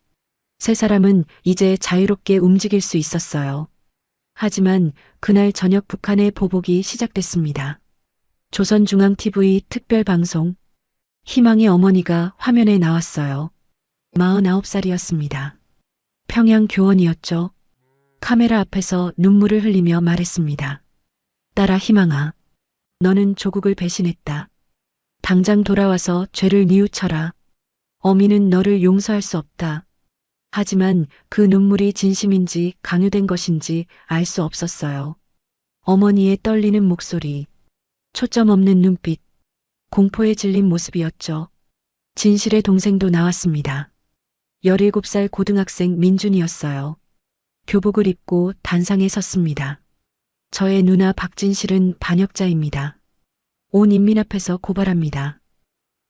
세 사람은 이제 자유롭게 움직일 수 있었어요. 하지만 그날 저녁 북한의 보복이 시작됐습니다. 조선중앙TV 특별방송. 희망의 어머니가 화면에 나왔어요. 49살이었습니다. 평양 교원이었죠. 카메라 앞에서 눈물을 흘리며 말했습니다. 딸아 희망아, 너는 조국을 배신했다. 당장 돌아와서 죄를 뉘우쳐라. 어미는 너를 용서할 수 없다. 하지만 그 눈물이 진심인지 강요된 것인지 알 수 없었어요. 어머니의 떨리는 목소리, 초점 없는 눈빛, 공포에 질린 모습이었죠. 진실의 동생도 나왔습니다. 17살 고등학생 민준이었어요. 교복을 입고 단상에 섰습니다. 저의 누나 박진실은 반역자입니다. 온 인민 앞에서 고발합니다.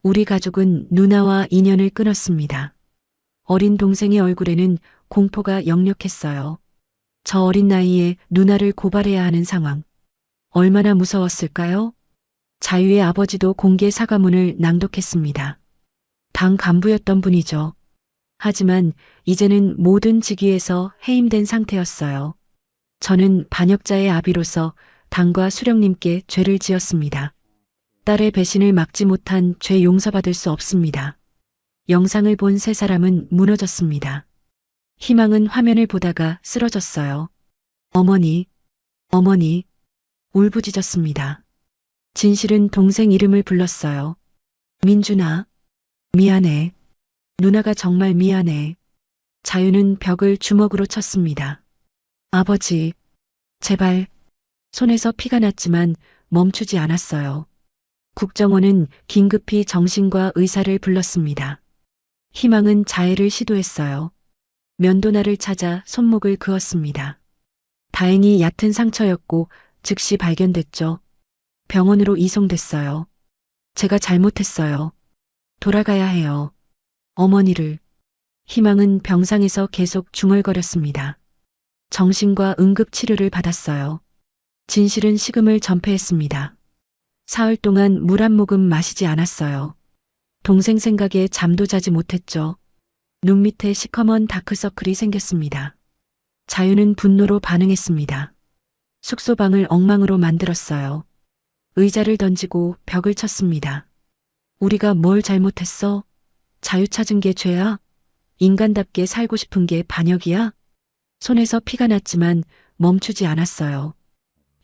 우리 가족은 누나와 인연을 끊었습니다. 어린 동생의 얼굴에는 공포가 역력했어요. 저 어린 나이에 누나를 고발해야 하는 상황. 얼마나 무서웠을까요? 자유의 아버지도 공개 사과문을 낭독했습니다. 당 간부였던 분이죠. 하지만 이제는 모든 직위에서 해임된 상태였어요. 저는 반역자의 아비로서 당과 수령님께 죄를 지었습니다. 딸의 배신을 막지 못한 죄 용서받을 수 없습니다. 영상을 본 세 사람은 무너졌습니다. 희망은 화면을 보다가 쓰러졌어요. 어머니, 어머니, 울부짖었습니다. 진실은 동생 이름을 불렀어요. 민준아, 미안해. 누나가 정말 미안해. 자유는 벽을 주먹으로 쳤습니다. 아버지, 제발. 손에서 피가 났지만 멈추지 않았어요. 국정원은 긴급히 정신과 의사를 불렀습니다. 희망은 자해를 시도했어요. 면도날을 찾아 손목을 그었습니다. 다행히 얕은 상처였고 즉시 발견됐죠. 병원으로 이송됐어요. 제가 잘못했어요. 돌아가야 해요. 어머니를. 희망은 병상에서 계속 중얼거렸습니다. 정신과 응급치료를 받았어요. 진실은 식음을 전폐했습니다. 사흘 동안 물 한 모금 마시지 않았어요. 동생 생각에 잠도 자지 못했죠. 눈 밑에 시커먼 다크서클이 생겼습니다. 자유는 분노로 반응했습니다. 숙소방을 엉망으로 만들었어요. 의자를 던지고 벽을 쳤습니다. 우리가 뭘 잘못했어? 자유 찾은 게 죄야? 인간답게 살고 싶은 게 반역이야? 손에서 피가 났지만 멈추지 않았어요.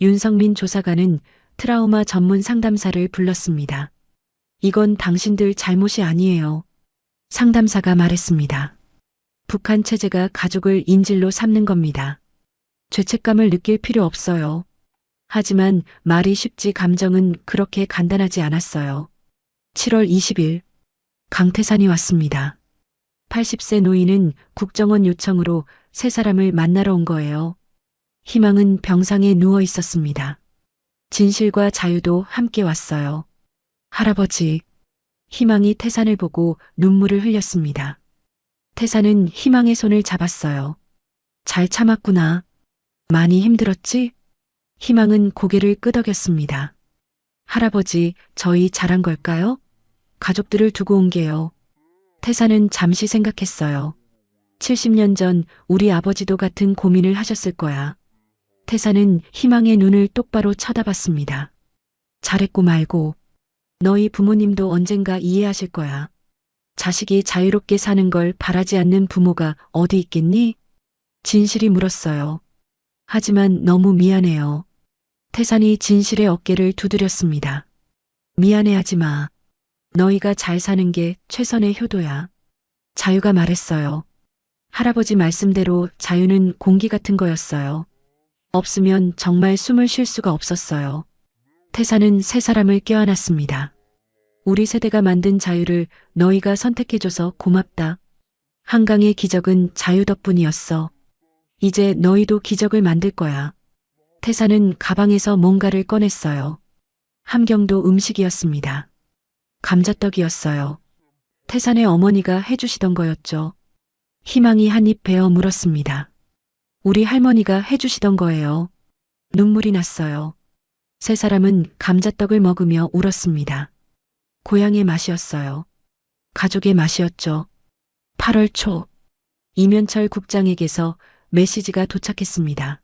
윤성민 조사관은 트라우마 전문 상담사를 불렀습니다. 이건 당신들 잘못이 아니에요. 상담사가 말했습니다. 북한 체제가 가족을 인질로 삼는 겁니다. 죄책감을 느낄 필요 없어요. 하지만 말이 쉽지 감정은 그렇게 간단하지 않았어요. 7월 20일, 강태산이 왔습니다. 80세 노인은 국정원 요청으로 세 사람을 만나러 온 거예요. 희망은 병상에 누워 있었습니다. 진실과 자유도 함께 왔어요. 할아버지, 희망이 태산을 보고 눈물을 흘렸습니다. 태산은 희망의 손을 잡았어요. 잘 참았구나. 많이 힘들었지? 희망은 고개를 끄덕였습니다. 할아버지, 저희 잘한 걸까요? 가족들을 두고 온 게요. 태산은 잠시 생각했어요. 70년 전 우리 아버지도 같은 고민을 하셨을 거야. 태산은 희망의 눈을 똑바로 쳐다봤습니다. 잘했고 말고, 너희 부모님도 언젠가 이해하실 거야. 자식이 자유롭게 사는 걸 바라지 않는 부모가 어디 있겠니? 진실이 물었어요. 하지만 너무 미안해요. 태산이 진실의 어깨를 두드렸습니다. 미안해하지 마. 너희가 잘 사는 게 최선의 효도야. 자유가 말했어요. 할아버지 말씀대로 자유는 공기 같은 거였어요. 없으면 정말 숨을 쉴 수가 없었어요. 태산은 세 사람을 껴안았습니다. 우리 세대가 만든 자유를 너희가 선택해줘서 고맙다. 한강의 기적은 자유 덕분이었어. 이제 너희도 기적을 만들 거야. 태산은 가방에서 뭔가를 꺼냈어요. 함경도 음식이었습니다. 감자떡이었어요. 태산의 어머니가 해주시던 거였죠. 희망이 한 입 베어 물었습니다. 우리 할머니가 해주시던 거예요. 눈물이 났어요. 세 사람은 감자떡을 먹으며 울었습니다. 고향의 맛이었어요. 가족의 맛이었죠. 8월 초, 이면철 국장에게서 메시지가 도착했습니다.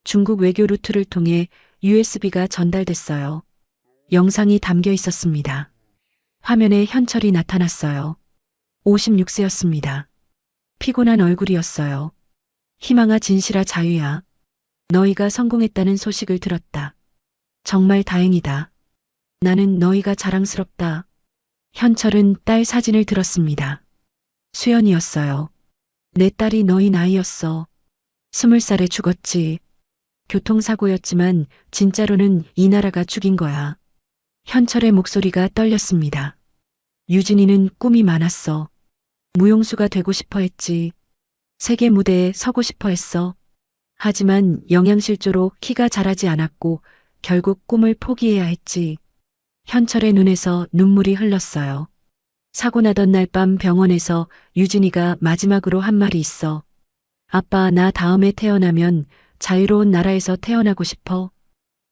중국 외교 루트를 통해 USB가 전달됐어요. 영상이 담겨 있었습니다. 화면에 현철이 나타났어요. 56세였습니다. 피곤한 얼굴이었어요. 희망아, 진실아, 자유야. 너희가 성공했다는 소식을 들었다. 정말 다행이다. 나는 너희가 자랑스럽다. 현철은 딸 사진을 들었습니다. 수연이었어요. 내 딸이 너희 나이였어. 20살에 죽었지. 교통사고였지만 진짜로는 이 나라가 죽인 거야. 현철의 목소리가 떨렸습니다. 유진이는 꿈이 많았어. 무용수가 되고 싶어 했지. 세계 무대에 서고 싶어 했어. 하지만 영양실조로 키가 자라지 않았고 결국 꿈을 포기해야 했지. 현철의 눈에서 눈물이 흘렀어요. 사고 나던 날 밤 병원에서 유진이가 마지막으로 한 말이 있어. 아빠, 나 다음에 태어나면 자유로운 나라에서 태어나고 싶어.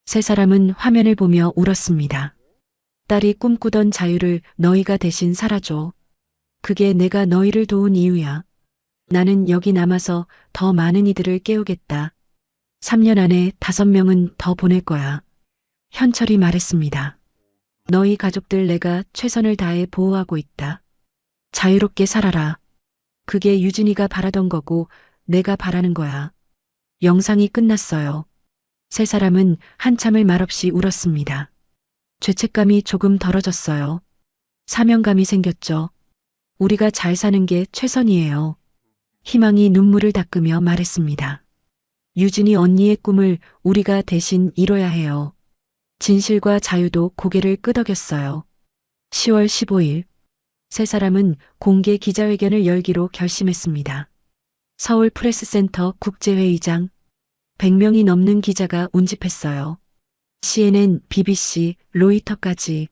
세 사람은 화면을 보며 울었습니다. 딸이 꿈꾸던 자유를 너희가 대신 살아줘. 그게 내가 너희를 도운 이유야. 나는 여기 남아서 더 많은 이들을 깨우겠다. 3년 안에 5명은 더 보낼 거야. 현철이 말했습니다. 너희 가족들 내가 최선을 다해 보호하고 있다. 자유롭게 살아라. 그게 유진이가 바라던 거고 내가 바라는 거야. 영상이 끝났어요. 세 사람은 한참을 말없이 울었습니다. 죄책감이 조금 덜어졌어요. 사명감이 생겼죠. 우리가 잘 사는 게 최선이에요. 희망이 눈물을 닦으며 말했습니다. 유진이 언니의 꿈을 우리가 대신 이뤄야 해요. 진실과 자유도 고개를 끄덕였어요. 10월 15일, 세 사람은 공개 기자회견을 열기로 결심했습니다. 서울 프레스센터 국제회의장, 100명이 넘는 기자가 운집했어요. CNN, BBC, 로이터까지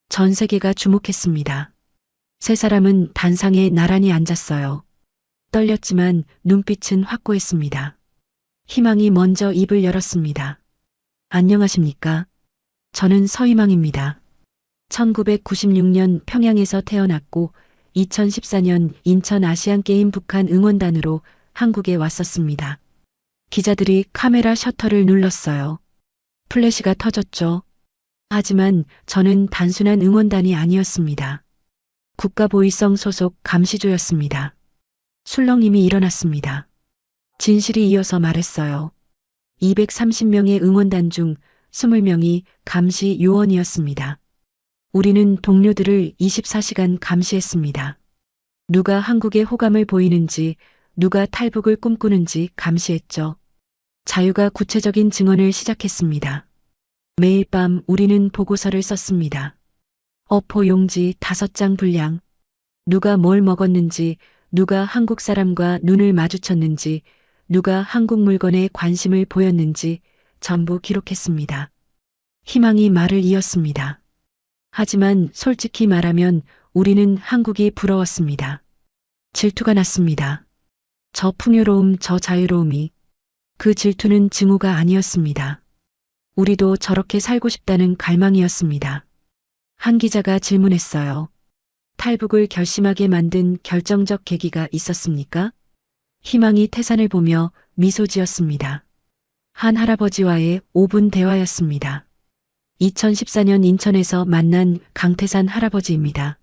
전 세계가 주목했습니다. 세 사람은 단상에 나란히 앉았어요. 떨렸지만 눈빛은 확고했습니다. 희망이 먼저 입을 열었습니다. 안녕하십니까? 저는 서희망입니다. 1996년 평양에서 태어났고 2014년 인천 아시안게임 북한 응원단으로 한국에 왔었습니다. 기자들이 카메라 셔터를 눌렀어요. 플래시가 터졌죠. 하지만 저는 단순한 응원단이 아니었습니다. 국가보위성 소속 감시조였습니다. 술렁임이 일어났습니다. 진실이 이어서 말했어요. 230명의 응원단 중 20명이 감시 요원이었습니다. 우리는 동료들을 24시간 감시했습니다. 누가 한국에 호감을 보이는지, 누가 탈북을 꿈꾸는지 감시했죠. 자유가 구체적인 증언을 시작했습니다. 매일 밤 우리는 보고서를 썼습니다. 어포 용지 5장 분량, 누가 뭘 먹었는지, 누가 한국 사람과 눈을 마주쳤는지, 누가 한국 물건에 관심을 보였는지 전부 기록했습니다. 희망이 말을 이었습니다. 하지만 솔직히 말하면 우리는 한국이 부러웠습니다. 질투가 났습니다. 저 풍요로움, 저 자유로움이. 그 질투는 증오가 아니었습니다. 우리도 저렇게 살고 싶다는 갈망이었습니다. 한 기자가 질문했어요. 탈북을 결심하게 만든 결정적 계기가 있었습니까? 희망이 태산을 보며 미소 지었습니다. 한 할아버지와의 5분 대화였습니다. 2014년 인천에서 만난 강태산 할아버지입니다.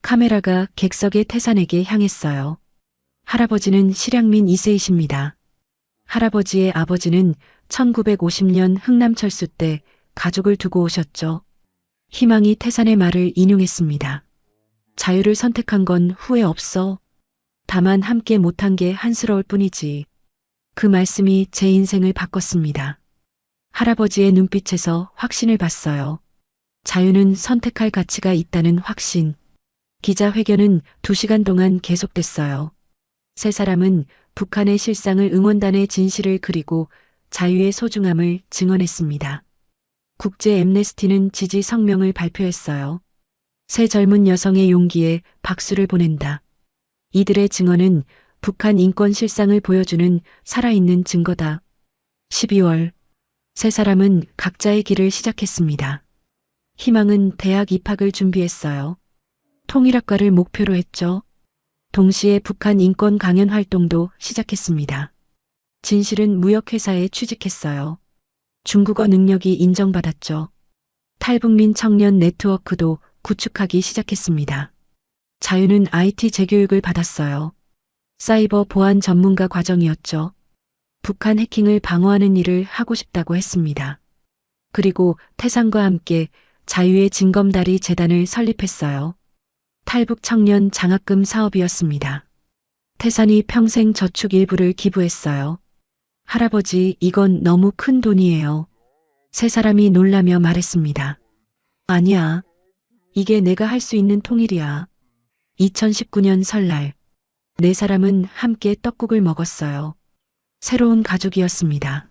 카메라가 객석의 태산에게 향했어요. 할아버지는 실향민 2세이십니다. 할아버지의 아버지는 1950년 흥남철수 때 가족을 두고 오셨죠. 희망이 태산의 말을 인용했습니다. 자유를 선택한 건 후회 없어. 다만 함께 못한 게 한스러울 뿐이지. 그 말씀이 제 인생을 바꿨습니다. 할아버지의 눈빛에서 확신을 봤어요. 자유는 선택할 가치가 있다는 확신. 기자회견은 2시간 동안 계속됐어요. 세 사람은 북한의 실상을 응원단의 진실을 그리고 자유의 소중함을 증언했습니다. 국제 엠네스티는 지지 성명을 발표했어요. 세 젊은 여성의 용기에 박수를 보낸다. 이들의 증언은 북한 인권 실상을 보여주는 살아있는 증거다. 12월, 세 사람은 각자의 길을 시작했습니다. 희망은 대학 입학을 준비했어요. 통일학과를 목표로 했죠. 동시에 북한 인권 강연 활동도 시작했습니다. 진실은 무역회사에 취직했어요. 중국어 능력이 인정받았죠. 탈북민 청년 네트워크도 구축하기 시작했습니다. 자유는 IT 재교육을 받았어요. 사이버 보안 전문가 과정이었죠. 북한 해킹을 방어하는 일을 하고 싶다고 했습니다. 그리고 태산과 함께 자유의 징검다리 재단을 설립했어요. 탈북 청년 장학금 사업이었습니다. 태산이 평생 저축 일부를 기부했어요. 할아버지, 이건 너무 큰 돈이에요. 세 사람이 놀라며 말했습니다. 아니야. 이게 내가 할 수 있는 통일이야. 2019년 설날, 네 사람은 함께 떡국을 먹었어요. 새로운 가족이었습니다.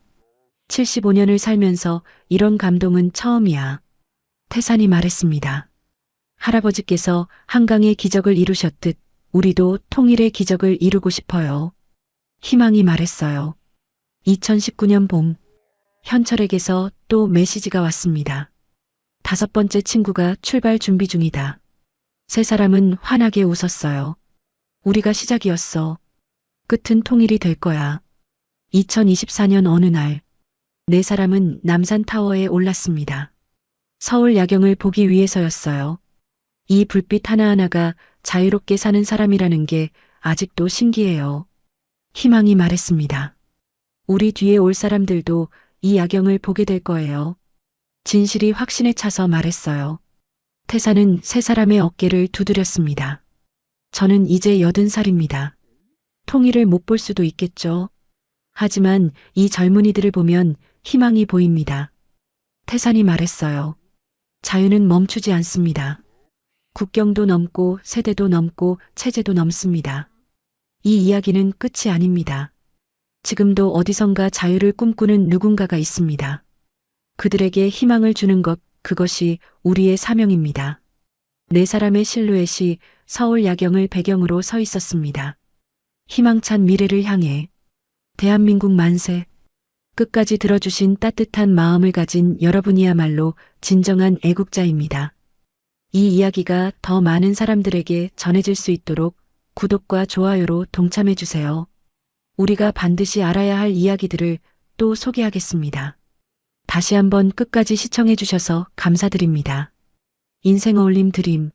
75년을 살면서 이런 감동은 처음이야. 태산이 말했습니다. 할아버지께서 한강의 기적을 이루셨듯 우리도 통일의 기적을 이루고 싶어요. 희망이 말했어요. 2019년 봄, 현철에게서 또 메시지가 왔습니다. 5번째 친구가 출발 준비 중이다. 세 사람은 환하게 웃었어요. 우리가 시작이었어. 끝은 통일이 될 거야. 2024년 어느 날, 네 사람은 남산타워에 올랐습니다. 서울 야경을 보기 위해서였어요. 이 불빛 하나하나가 자유롭게 사는 사람이라는 게 아직도 신기해요. 희망이 말했습니다. 우리 뒤에 올 사람들도 이 야경을 보게 될 거예요. 진실이 확신에 차서 말했어요. 태산은 세 사람의 어깨를 두드렸습니다. 저는 이제 80살입니다. 통일을 못 볼 수도 있겠죠. 하지만 이 젊은이들을 보면 희망이 보입니다. 태산이 말했어요. 자유는 멈추지 않습니다. 국경도 넘고 세대도 넘고 체제도 넘습니다. 이 이야기는 끝이 아닙니다. 지금도 어디선가 자유를 꿈꾸는 누군가가 있습니다. 그들에게 희망을 주는 것, 그것이 우리의 사명입니다. 네 사람의 실루엣이 서울 야경을 배경으로 서 있었습니다. 희망찬 미래를 향해. 대한민국 만세. 끝까지 들어주신 따뜻한 마음을 가진 여러분이야말로 진정한 애국자입니다. 이 이야기가 더 많은 사람들에게 전해질 수 있도록 구독과 좋아요로 동참해주세요. 우리가 반드시 알아야 할 이야기들을 또 소개하겠습니다. 다시 한번 끝까지 시청해주셔서 감사드립니다. 인생 어울림 드림.